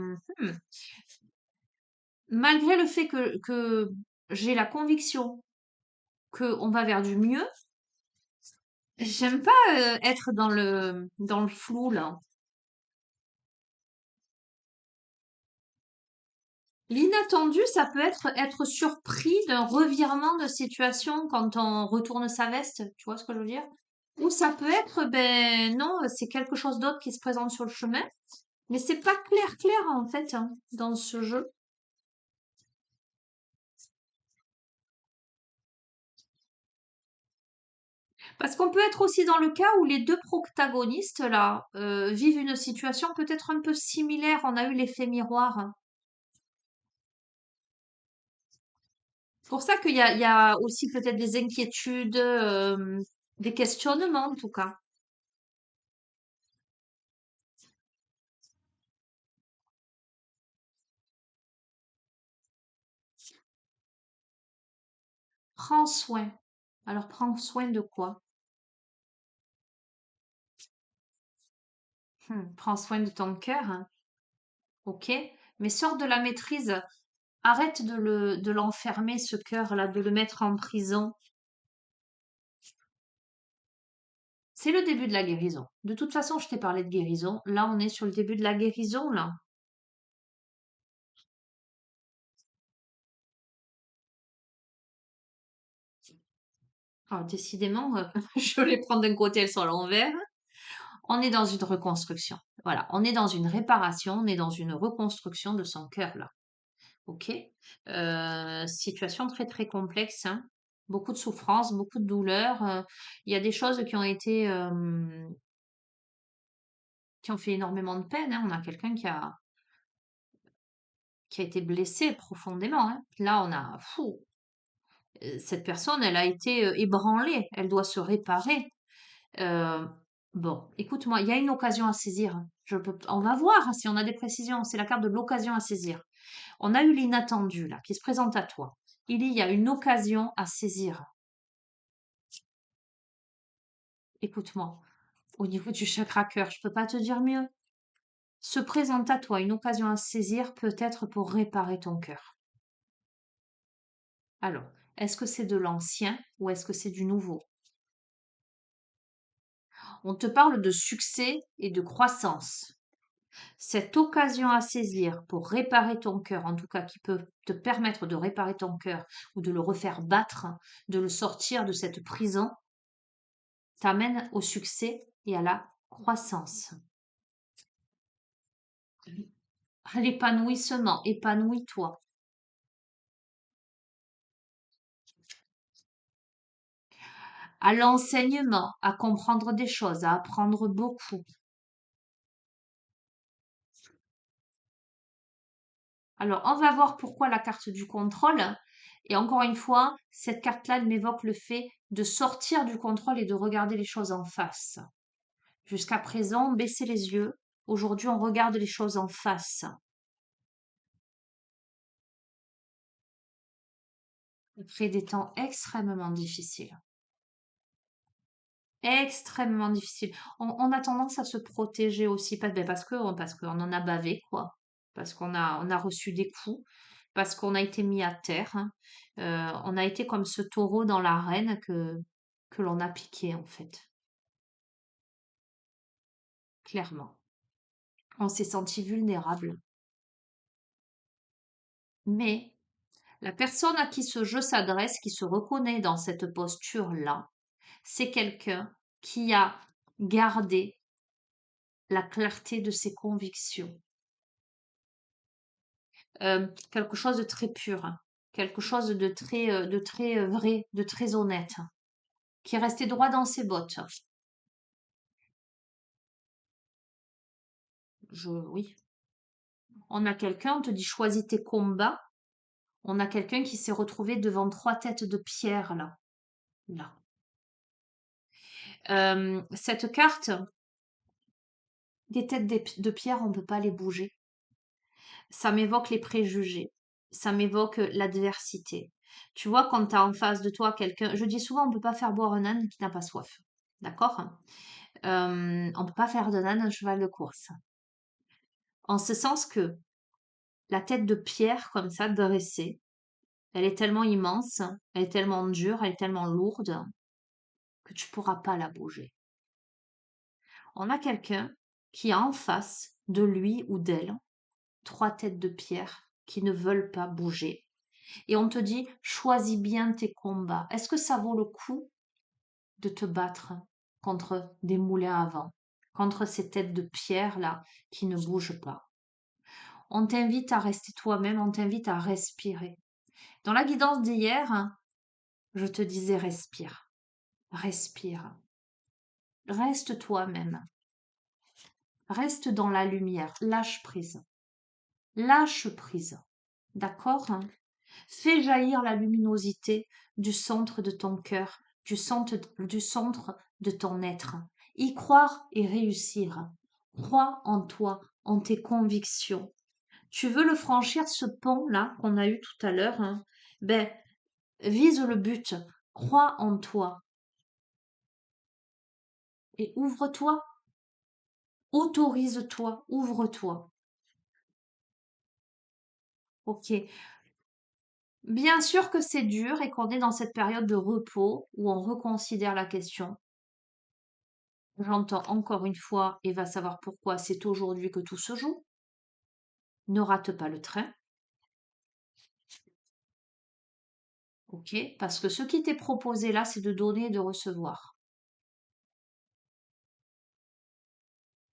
malgré le fait que j'ai la conviction qu'on va vers du mieux, j'aime pas être dans le flou là. L'inattendu, ça peut être surpris d'un revirement de situation quand on retourne sa veste, tu vois ce que je veux dire? Ou ça peut être, ben non, c'est quelque chose d'autre qui se présente sur le chemin, mais c'est pas clair en fait hein, dans ce jeu. Parce qu'on peut être aussi dans le cas où les deux protagonistes là vivent une situation peut-être un peu similaire. On a eu l'effet miroir. C'est pour ça qu'il y a aussi peut-être des inquiétudes, des questionnements en tout cas. Prends soin. Alors prends soin de quoi? Prends soin de ton cœur, hein, ok? Mais sors de la maîtrise. Arrête de l'enfermer, ce cœur-là, de le mettre en prison. C'est le début de la guérison. De toute façon, je t'ai parlé de guérison. Là, on est sur le début de la guérison, là. Alors, décidément, je les prends d'un côté, elles sont à l'envers. On est dans une reconstruction. Voilà, on est dans une réparation, on est dans une reconstruction de son cœur, là. Ok? Situation très, très complexe, hein. Beaucoup de souffrance, beaucoup de douleur. Il y a des choses qui ont été, qui ont fait énormément de peine, hein. On a quelqu'un qui a été blessé profondément, hein. Là, on a, fou, cette personne, elle a été ébranlée. Elle doit se réparer. Euh, bon, écoute-moi, il y a une occasion à saisir. On va voir hein, si on a des précisions. C'est la carte de l'occasion à saisir. On a eu l'inattendu là qui se présente à toi. Il y a une occasion à saisir. Écoute-moi, au niveau du chakra cœur, je peux pas te dire mieux. Se présente à toi une occasion à saisir peut-être pour réparer ton cœur. Alors, est-ce que c'est de l'ancien ou est-ce que c'est du nouveau? On te parle de succès et de croissance. Cette occasion à saisir pour réparer ton cœur, en tout cas qui peut te permettre de réparer ton cœur ou de le refaire battre, de le sortir de cette prison, t'amène au succès et à la croissance. À l'épanouissement, épanouis-toi. À l'enseignement, à comprendre des choses, à apprendre beaucoup. Alors, on va voir pourquoi la carte du contrôle. Et encore une fois, cette carte-là, elle m'évoque le fait de sortir du contrôle et de regarder les choses en face. Jusqu'à présent, on baissait les yeux. Aujourd'hui, on regarde les choses en face. Après des temps extrêmement difficiles. Extrêmement difficiles. On a tendance à se protéger aussi, parce qu'on en a bavé, quoi. Parce on a reçu des coups, parce qu'on a été mis à terre, hein. On a été comme ce taureau dans l'arène que l'on a piqué, en fait, clairement. On s'est senti vulnérable. Mais la personne à qui ce jeu s'adresse, qui se reconnaît dans cette posture-là, c'est quelqu'un qui a gardé la clarté de ses convictions. Quelque chose de très pur, hein, quelque chose de très vrai, de très honnête, hein, qui est resté droit dans ses bottes. Oui. On a quelqu'un, on te dit choisis tes combats. On a quelqu'un qui s'est retrouvé devant trois têtes de pierre là. Là. Cette carte, des têtes de pierre, on ne peut pas les bouger. Ça m'évoque les préjugés. Ça m'évoque l'adversité. Tu vois, quand tu as en face de toi quelqu'un, je dis souvent, on ne peut pas faire boire un âne qui n'a pas soif. D'accord? On ne peut pas faire de l'âne un cheval de course. En ce sens que la tête de pierre, comme ça, dressée, elle est tellement immense, elle est tellement dure, elle est tellement lourde que tu pourras pas la bouger. On a quelqu'un qui a en face de lui ou d'elle trois têtes de pierre qui ne veulent pas bouger. Et on te dit, choisis bien tes combats. Est-ce que ça vaut le coup de te battre contre des moulins à vent, contre ces têtes de pierre là qui ne bougent pas? On t'invite à rester toi-même, on t'invite à respirer. Dans la guidance d'hier, je te disais respire, respire, reste toi-même, reste dans la lumière, lâche prise, lâche prise, d'accord? Fais jaillir la luminosité du centre de ton cœur, du centre de ton être. Y croire et réussir. Crois en toi, en tes convictions. Tu veux le franchir, ce pont-là qu'on a eu tout à l'heure, hein, ben, vise le but, crois en toi et ouvre-toi, autorise-toi, ouvre-toi. Ok. Bien sûr que c'est dur et qu'on est dans cette période de repos où on reconsidère la question. J'entends encore une fois et va savoir pourquoi c'est aujourd'hui que tout se joue. Ne rate pas le train, ok? Parce que ce qui t'est proposé là, c'est de donner et de recevoir.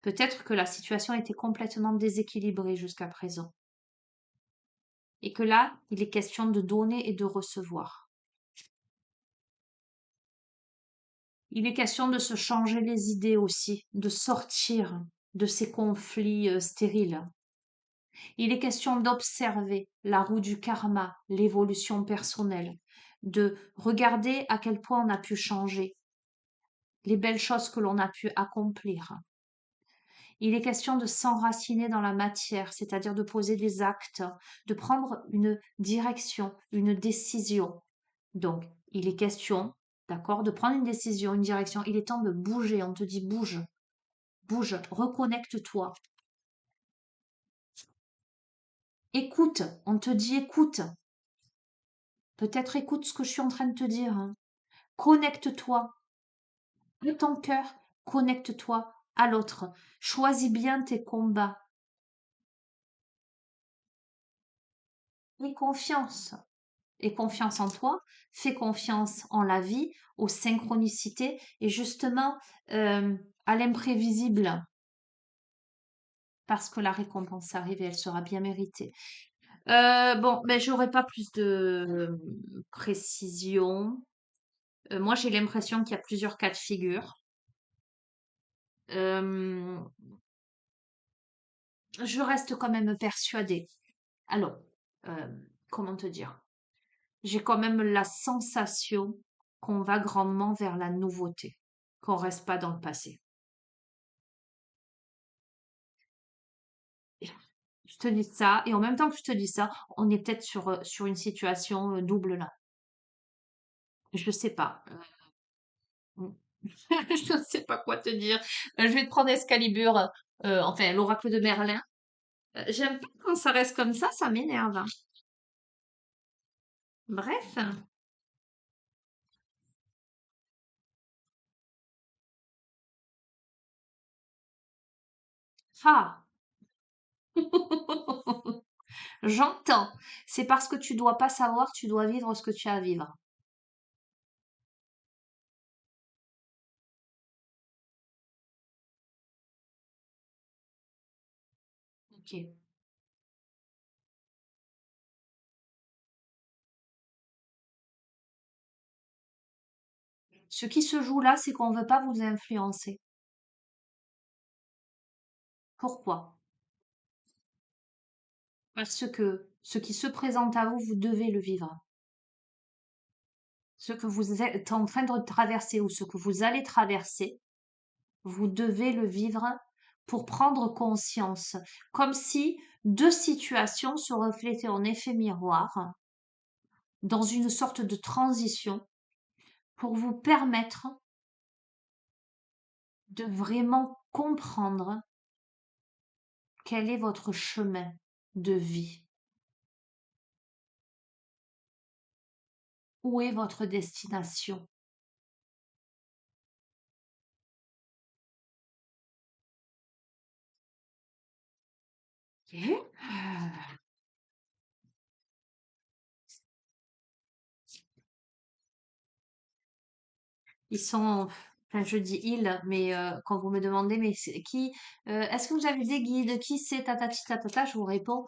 Peut-être que la situation était complètement déséquilibrée jusqu'à présent. Et que là, il est question de donner et de recevoir. Il est question de se changer les idées aussi, de sortir de ces conflits stériles. Il est question d'observer la roue du karma, l'évolution personnelle, de regarder à quel point on a pu changer, les belles choses que l'on a pu accomplir. Il est question de s'enraciner dans la matière, c'est-à-dire de poser des actes, de prendre une direction, une décision. Donc, il est question, d'accord, de prendre une décision, une direction. Il est temps de bouger. On te dit bouge, bouge, reconnecte-toi. Écoute, on te dit écoute. Peut-être écoute ce que je suis en train de te dire, hein. Connecte-toi de ton cœur, connecte-toi à l'autre. Choisis bien tes combats. Aie confiance. Aie confiance en toi. Fais confiance en la vie, aux synchronicités et justement à l'imprévisible. parce que la récompense arrive et elle sera bien méritée. Bon, mais j'aurai pas plus de précision. Moi, j'ai l'impression qu'il y a plusieurs cas de figure. Euh, je reste quand même persuadée. Alors, euh, comment te dire? J'ai quand même la sensation qu'on va grandement vers la nouveauté, qu'on reste pas dans le passé. Je te dis ça, et en même temps que je te dis ça, on est peut-être sur une situation double là. Je sais pas. Je ne sais pas quoi te dire. Je vais te prendre Excalibur, enfin l'oracle de Merlin. J'aime pas quand ça reste comme ça m'énerve, hein. Bref. Ah. J'entends. C'est parce que tu dois pas savoir, tu dois vivre ce que tu as à vivre. Ok. Ce qui se joue là, c'est qu'on ne veut pas vous influencer. Pourquoi? Parce que ce qui se présente à vous, vous devez le vivre. Ce que vous êtes en train de traverser ou ce que vous allez traverser, vous devez le vivre pour prendre conscience, comme si deux situations se reflétaient en effet miroir, dans une sorte de transition, pour vous permettre de vraiment comprendre quel est votre chemin de vie, où est votre destination. Ok. Ils sont, enfin je dis ils, mais quand vous me demandez, mais c'est qui, est-ce que vous avez des guides, qui c'est, tatati tatata, je vous réponds,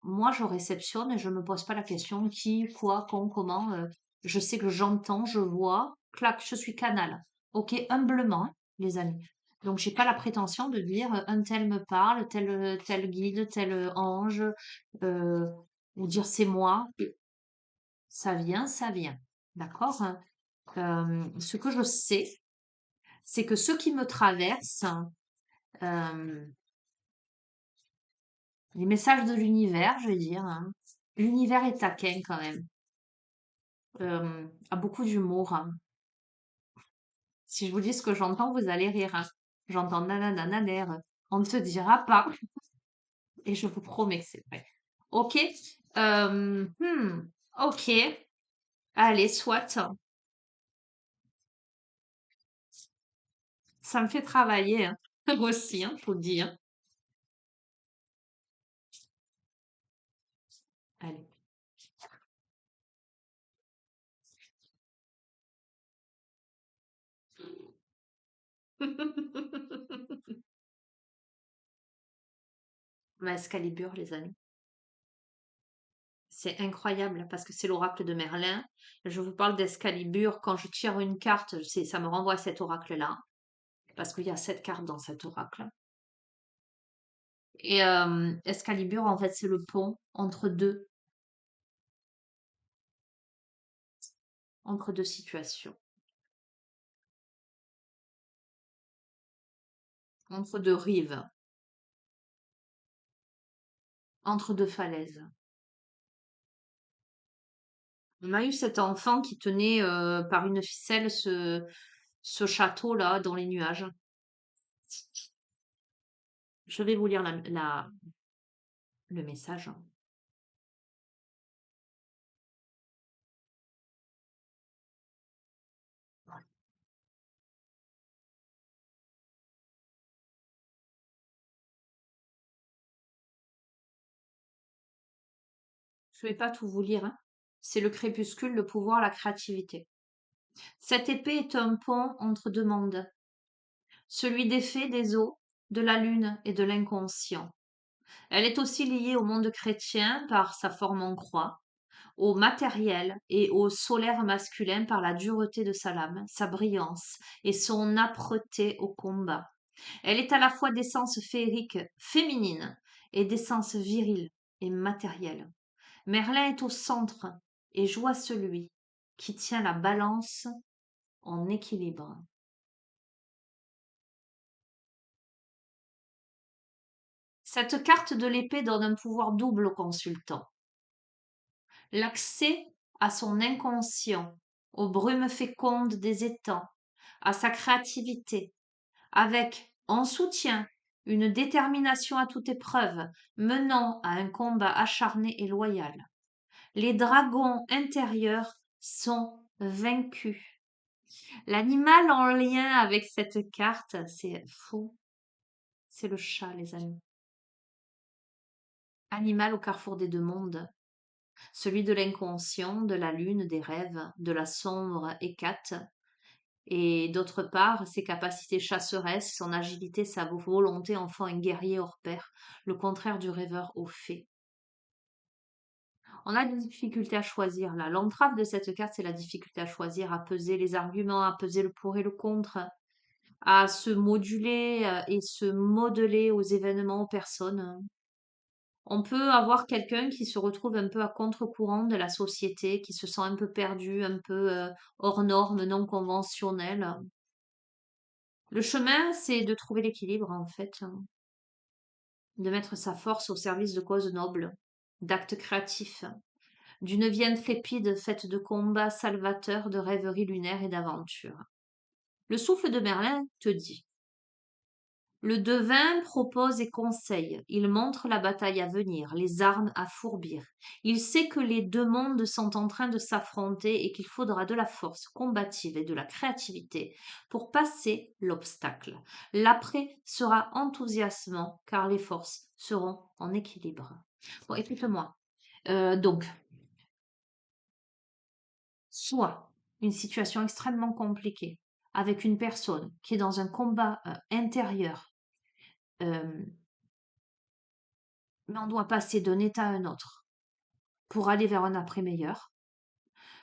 moi je réceptionne et je me pose pas la question qui, quoi, quand, comment. Je sais que j'entends, je vois, clac, je suis canal. Ok, humblement, hein, les amis. Donc j'ai pas la prétention de dire un tel me parle, tel guide, tel ange, euh, ou dire c'est moi. Ça vient, ça vient. D'accord? Ce que je sais, c'est que ce qui me traverse, euh, les messages de l'univers, je vais dire, hein, l'univers est taquin quand même, a beaucoup d'humour, hein. Si je vous dis ce que j'entends, vous allez rire, hein. J'entends nananananer, on ne te dira pas, et je vous promets que c'est vrai. Ok? Ok. Allez, soit. Ça me fait travailler, hein. Moi aussi, hein, faut le dire. Allez. Ma Excalibur, les amis. C'est incroyable parce que c'est l'oracle de Merlin. Je vous parle d'Excalibur. Quand je tire une carte, ça me renvoie à cet oracle-là. Parce qu'il y a 7 cartes dans cet oracle. Et Excalibur, en fait, c'est le pont entre deux situations, entre deux rives, entre deux falaises. On a eu cet enfant qui tenait par une ficelle ce château-là dans les nuages. Je vais vous lire le message. Je vais pas tout vous lire, hein. C'est le crépuscule, le pouvoir, la créativité. Cette épée est un pont entre deux mondes, celui des fées, des eaux, de la lune et de l'inconscient. Elle est aussi liée au monde chrétien par sa forme en croix, au matériel et au solaire masculin par la dureté de sa lame, sa brillance et son âpreté au combat. Elle est à la fois d'essence féerique féminine et d'essence virile et matérielle. Merlin est au centre et joue à celui qui tient la balance en équilibre. Cette carte de l'épée donne un pouvoir double au consultant. L'accès à son inconscient, aux brumes fécondes des étangs, à sa créativité, avec, en soutien, une détermination à toute épreuve, menant à un combat acharné et loyal. Les dragons intérieurs sont vaincus. L'animal en lien avec cette carte, c'est fou, c'est le chat, les amis. Animal au carrefour des deux mondes, celui de l'inconscient, de la lune, des rêves, de la sombre hécate, et d'autre part, ses capacités chasseresses, son agilité, sa volonté enfant un guerrier hors pair, le contraire du rêveur au fait. On a des difficultés à choisir là. L'entrave de cette carte, c'est la difficulté à choisir, à peser les arguments, à peser le pour et le contre, à se moduler et se modeler aux événements, aux personnes. On peut avoir quelqu'un qui se retrouve un peu à contre-courant de la société, qui se sent un peu perdu, un peu hors norme, non conventionnel. Le chemin, c'est de trouver l'équilibre, en fait, hein, de mettre sa force au service de causes nobles, d'actes créatifs, d'une vie intrépide faite de combats salvateurs, de rêveries lunaires et d'aventures. Le souffle de Merlin te dit. Le devin propose et conseille, il montre la bataille à venir, les armes à fourbir. Il sait que les deux mondes sont en train de s'affronter et qu'il faudra de la force combative et de la créativité pour passer l'obstacle. L'après sera enthousiasmant car les forces seront en équilibre. Bon, écoute-moi. Donc, soit une situation extrêmement compliquée avec une personne qui est dans un combat intérieur, euh, mais on doit passer d'un état à un autre pour aller vers un après meilleur.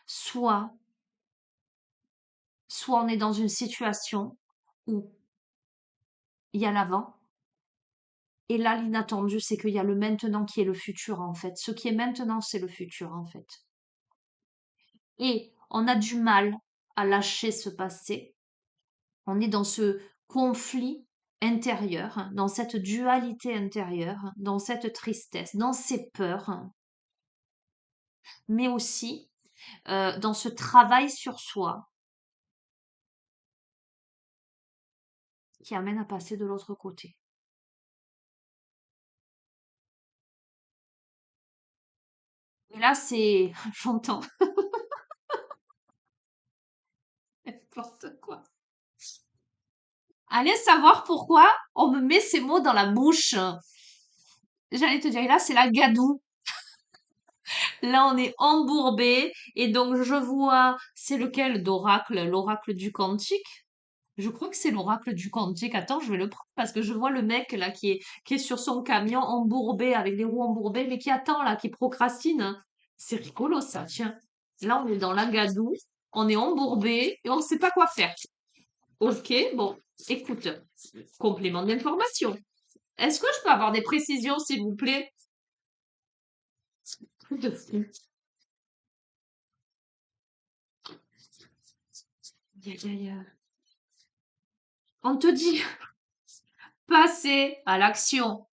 Soit, soit on est dans une situation où il y a l'avant, et là l'inattendu, c'est qu'il y a le maintenant qui est le futur en fait. Ce qui est maintenant, c'est le futur en fait. Et on a du mal à lâcher ce passé. On est dans ce conflit intérieur, dans cette dualité intérieure, dans cette tristesse, dans ces peurs, mais aussi dans ce travail sur soi qui amène à passer de l'autre côté. Et là, c'est, j'entends n'importe quoi. Allez savoir pourquoi on me met ces mots dans la bouche. J'allais te dire, et là, c'est la gadoue. Là, on est embourbé. Et donc, je vois, c'est lequel d'oracle? L'oracle du cantique? Je crois que c'est l'oracle du cantique. Attends, je vais le prendre parce que je vois le mec là qui est sur son camion embourbé avec les roues embourbées, mais qui attend là, qui procrastine, hein. C'est rigolo ça, tiens. Là, on est dans la gadoue, on est embourbé et on ne sait pas quoi faire. Ok, bon, écoute, complément d'information. Est-ce que je peux avoir des précisions, s'il vous plaît? Truc de fou. Aïe, aïe, aïe. On te dit, passer à l'action.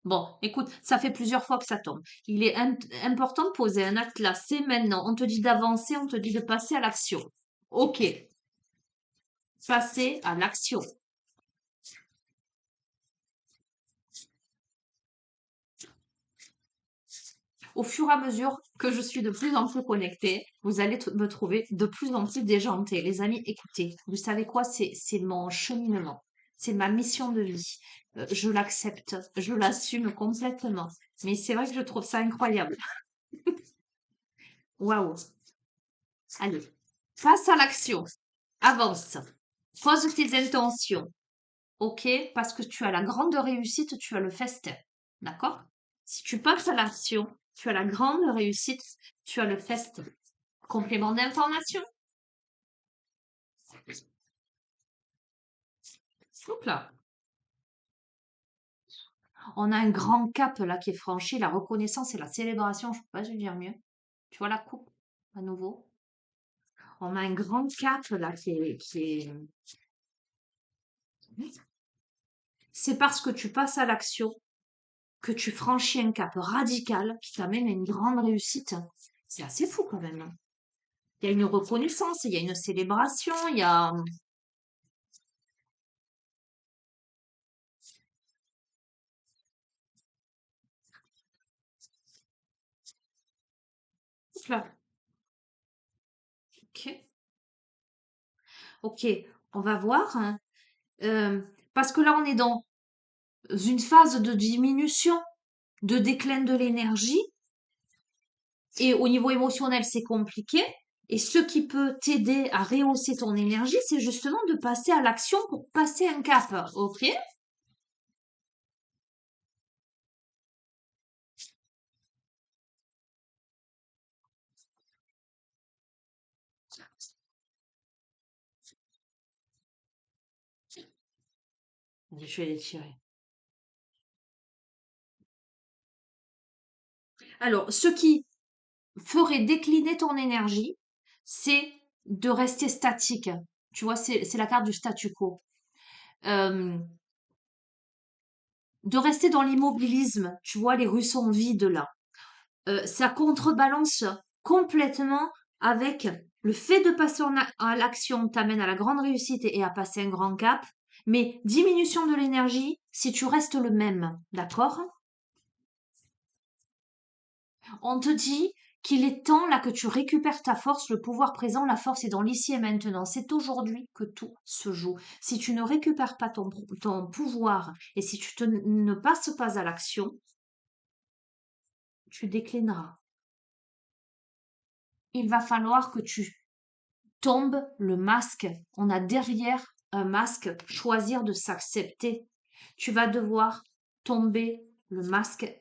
Bon, écoute, ça fait plusieurs fois que ça tombe. Il est important de poser un acte là, c'est maintenant. On te dit d'avancer, on te dit de passer à l'action. Ok, passer à l'action. Au fur et à mesure que je suis de plus en plus connectée, vous allez me trouver de plus en plus déjantée. Les amis, écoutez, vous savez quoi? C'est mon cheminement. C'est ma mission de vie. Je l'accepte, je l'assume complètement. Mais c'est vrai que je trouve ça incroyable. Waouh. Allez, passe à l'action. Avance. Pose tes intentions. ok? Parce que tu as la grande réussite, tu as le festin. D'accord? Si tu passes à l'action, tu as la grande réussite, tu as le festin. Complément d'information? Hop là. On a un grand cap là qui est franchi, la reconnaissance et la célébration, je ne peux pas te dire mieux. Tu vois la coupe à nouveau? On a un grand cap là qui est... C'est parce que tu passes à l'action que tu franchis un cap radical qui t'amène à une grande réussite. C'est assez fou quand même, hein. Il y a une reconnaissance, il y a une célébration, il y a... Hop là. Ok, ok, on va voir, hein. Euh, Parce que là, on est dans une phase de diminution, de déclin de l'énergie. Et au niveau émotionnel, c'est compliqué. Et ce qui peut t'aider à rehausser ton énergie, c'est justement de passer à l'action pour passer un cap. Ok? Je vais les tirer. Alors, ce qui ferait décliner ton énergie, c'est de rester statique. Tu vois, c'est la carte du statu quo. Euh, de rester dans l'immobilisme. Tu vois, les rues sont vides là. Ça contrebalance complètement avec le fait de passer à l'action t'amène à la grande réussite et à passer un grand cap, mais diminution de l'énergie si tu restes le même, d'accord? On te dit qu'il est temps là que tu récupères ta force, le pouvoir présent, la force est dans l'ici et maintenant. C'est aujourd'hui que tout se joue. Si tu ne récupères pas ton pouvoir et si ne passes pas à l'action, tu déclineras. Il va falloir que tu tombe le masque. On a derrière un masque, choisir de s'accepter. Tu vas devoir tomber le masque.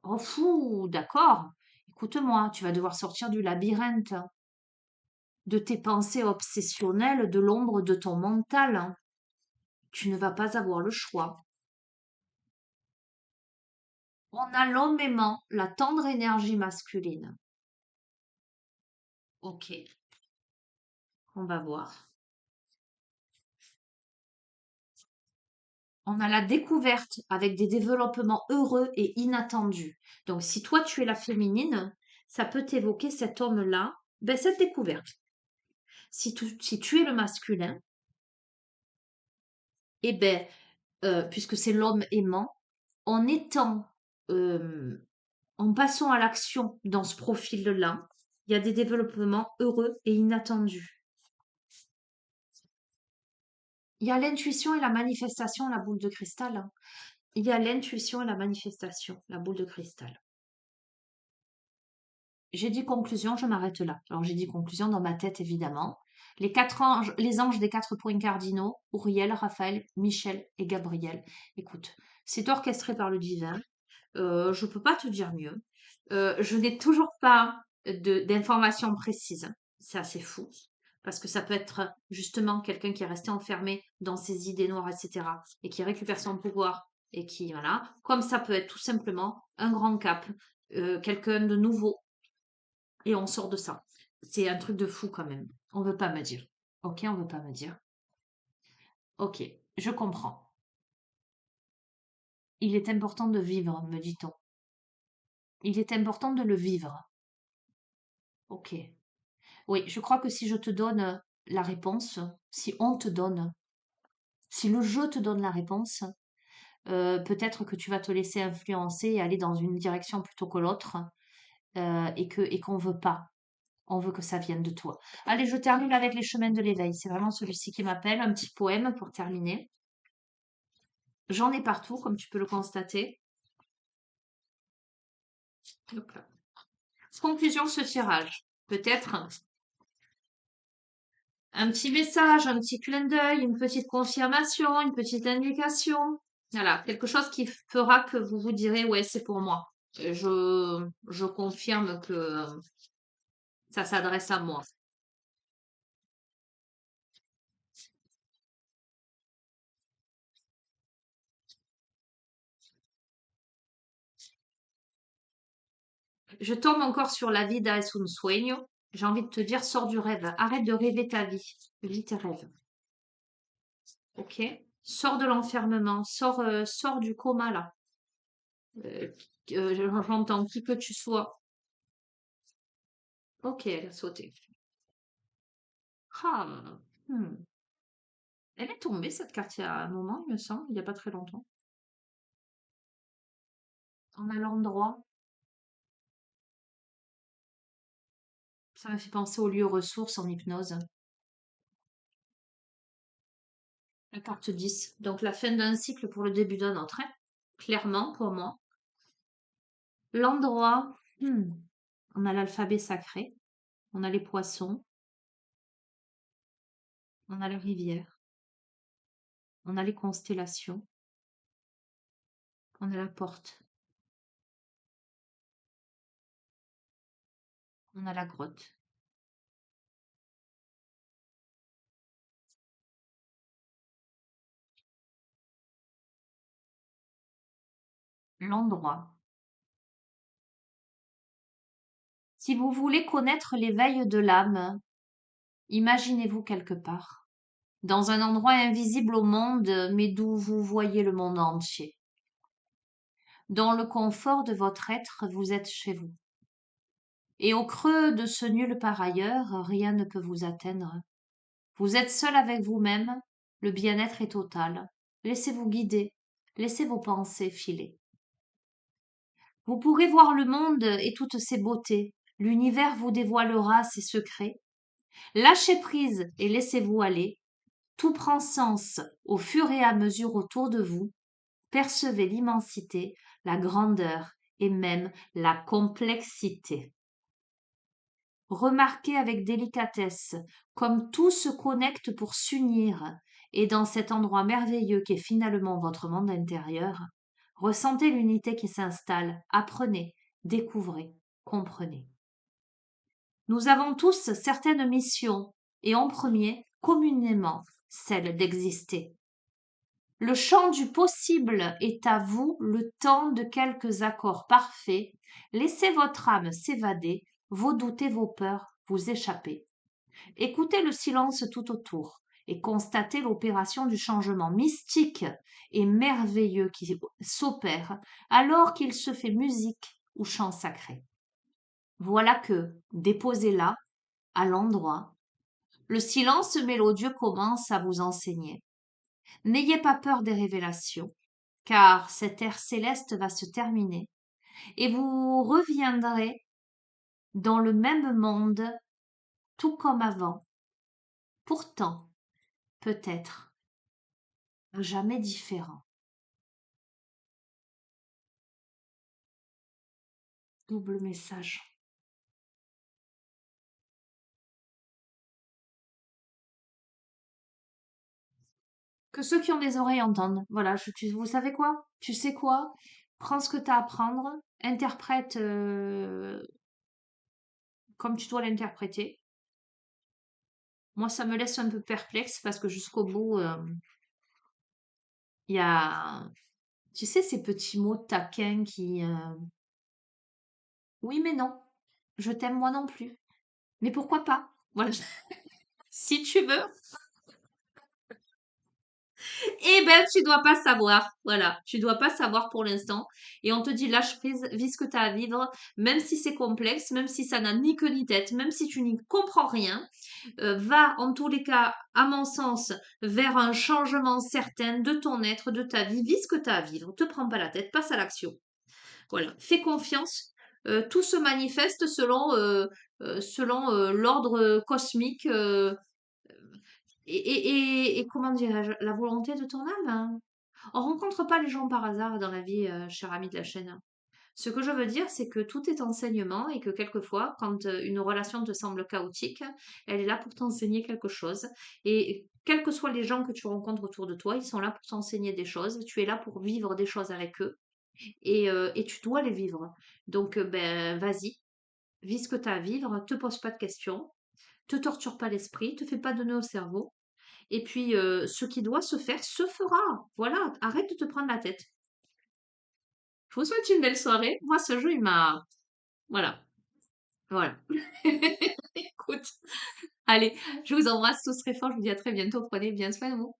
Oh fou, d'accord. Écoute-moi, tu vas devoir sortir du labyrinthe, de tes pensées obsessionnelles, de l'ombre de ton mental, hein. Tu ne vas pas avoir le choix. On a l'homme aimant, la tendre énergie masculine. Ok, on va voir. On a la découverte avec des développements heureux et inattendus. Donc, si toi tu es la féminine, ça peut t'évoquer cet homme-là, ben, cette découverte. Si tu es le masculin, eh ben, puisque c'est l'homme aimant, en étant, euh, en passant à l'action dans ce profil-là, il y a des développements heureux et inattendus. Il y a l'intuition et la manifestation, la boule de cristal, hein. Il y a l'intuition et la manifestation, la boule de cristal. J'ai dit conclusion, je m'arrête là. Alors j'ai dit conclusion dans ma tête évidemment. Les quatre anges, les anges des quatre points cardinaux, Uriel, Raphaël, Michel et Gabriel. Écoute, c'est orchestré par le divin. Je peux pas te dire mieux. Je n'ai toujours pas d'informations précises. C'est assez fou. Parce que ça peut être justement quelqu'un qui est resté enfermé dans ses idées noires, etc. et qui récupère son pouvoir et qui, voilà. Comme ça peut être tout simplement un grand cap, quelqu'un de nouveau et on sort de ça. C'est un truc de fou quand même. On veut pas me dire. Ok, on veut pas me dire. Ok, je comprends. Il est important de vivre, me dit-on. Il est important de le vivre. Ok. Oui, je crois que si je te donne la réponse, si on te donne, si le jeu te donne la réponse, peut-être que tu vas te laisser influencer et aller dans une direction plutôt que l'autre, et qu'on veut pas. On veut que ça vienne de toi. Allez, je termine avec les chemins de l'éveil. C'est vraiment celui-ci qui m'appelle. Un petit poème pour terminer. J'en ai partout, comme tu peux le constater. Hop là. Conclusion de ce tirage. Peut-être Un petit message, un petit clin d'œil, une petite confirmation, une petite indication. Voilà, quelque chose qui fera que vous vous direz, ouais, c'est pour moi. Je confirme que ça s'adresse à moi. Je tombe encore sur la vida es un sueño. J'ai envie de te dire, sors du rêve. Arrête de rêver ta vie. Vis tes rêves. Ok? Sors de l'enfermement. Sors du coma, là. Euh, J'entends qui que tu sois. Ok, elle a sauté. Ah, hmm. Elle est tombée, cette carte, il y a un moment, il me semble, il n'y a pas très longtemps. En allant droit, ça m'a fait penser au lieu ressources en hypnose. La carte 10. Donc la fin d'un cycle pour le début d'un autre, hein. Clairement, pour moi. L'endroit, on a l'alphabet sacré, on a les poissons, on a la rivière, on a les constellations, on a la porte, on a la grotte. L'endroit. Si vous voulez connaître l'éveil de l'âme, imaginez-vous quelque part, dans un endroit invisible au monde, mais d'où vous voyez le monde entier. Dans le confort de votre être, vous êtes chez vous. Et au creux de ce nulle part ailleurs, rien ne peut vous atteindre. Vous êtes seul avec vous-même, le bien-être est total. Laissez-vous guider, laissez vos pensées filer. Vous pourrez voir le monde et toutes ses beautés. L'univers vous dévoilera ses secrets. Lâchez prise et laissez-vous aller. Tout prend sens au fur et à mesure autour de vous. Percevez l'immensité, la grandeur et même la complexité. Remarquez avec délicatesse comme tout se connecte pour s'unir, et dans cet endroit merveilleux qui est finalement votre monde intérieur, ressentez l'unité qui s'installe, apprenez, découvrez, comprenez. Nous avons tous certaines missions, et en premier, communément, celle d'exister. Le champ du possible est à vous le temps de quelques accords parfaits. Laissez votre âme s'évader, vos doutes et vos peurs vous échapper. Écoutez le silence tout autour et constatez l'opération du changement mystique et merveilleux qui s'opère alors qu'il se fait musique ou chant sacré. Voilà que, déposé là, à l'endroit, le silence mélodieux commence à vous enseigner. N'ayez pas peur des révélations, car cet air céleste va se terminer et vous reviendrez dans le même monde tout comme avant. Pourtant, peut-être, jamais différent. Double message. Que ceux qui ont des oreilles entendent. Voilà, vous savez quoi? Tu sais quoi? Prends ce que tu as à prendre, interprète comme tu dois l'interpréter. Moi, ça me laisse un peu perplexe parce que jusqu'au bout, il y a, tu sais, ces petits mots taquins qui, oui, mais non, je t'aime moi non plus. Mais pourquoi pas? Voilà, si tu veux. Eh ben, tu dois pas savoir. Voilà, tu dois pas savoir pour l'instant. Et on te dit lâche prise, vis ce que tu as à vivre, même si c'est complexe, même si ça n'a ni queue ni tête, même si tu n'y comprends rien. Va en tous les cas, à mon sens, vers un changement certain de ton être, de ta vie. Vis ce que tu as à vivre. Te prends pas la tête, passe à l'action. Voilà, fais confiance. Tout se manifeste selon l'ordre cosmique et comment dirais-je, la volonté de ton âme, hein. On rencontre pas les gens par hasard dans la vie, cher ami de la chaîne, hein. Ce que je veux dire, c'est que tout est enseignement et que quelquefois, quand une relation te semble chaotique, elle est là pour t'enseigner quelque chose. Et quels que soient les gens que tu rencontres autour de toi, ils sont là pour t'enseigner des choses. Tu es là pour vivre des choses avec eux et tu dois les vivre. Donc, ben, vas-y, vis ce que tu as à vivre, te pose pas de questions, te torture pas l'esprit, te fais pas de nœuds au cerveau. Et puis, ce qui doit se faire se fera. Voilà, arrête de te prendre la tête. Je vous souhaite une belle soirée. Moi, ce jeu, il m'a... Voilà, voilà. Écoute, allez, je vous embrasse tous très fort. Je vous dis à très bientôt. Prenez bien soin de vous.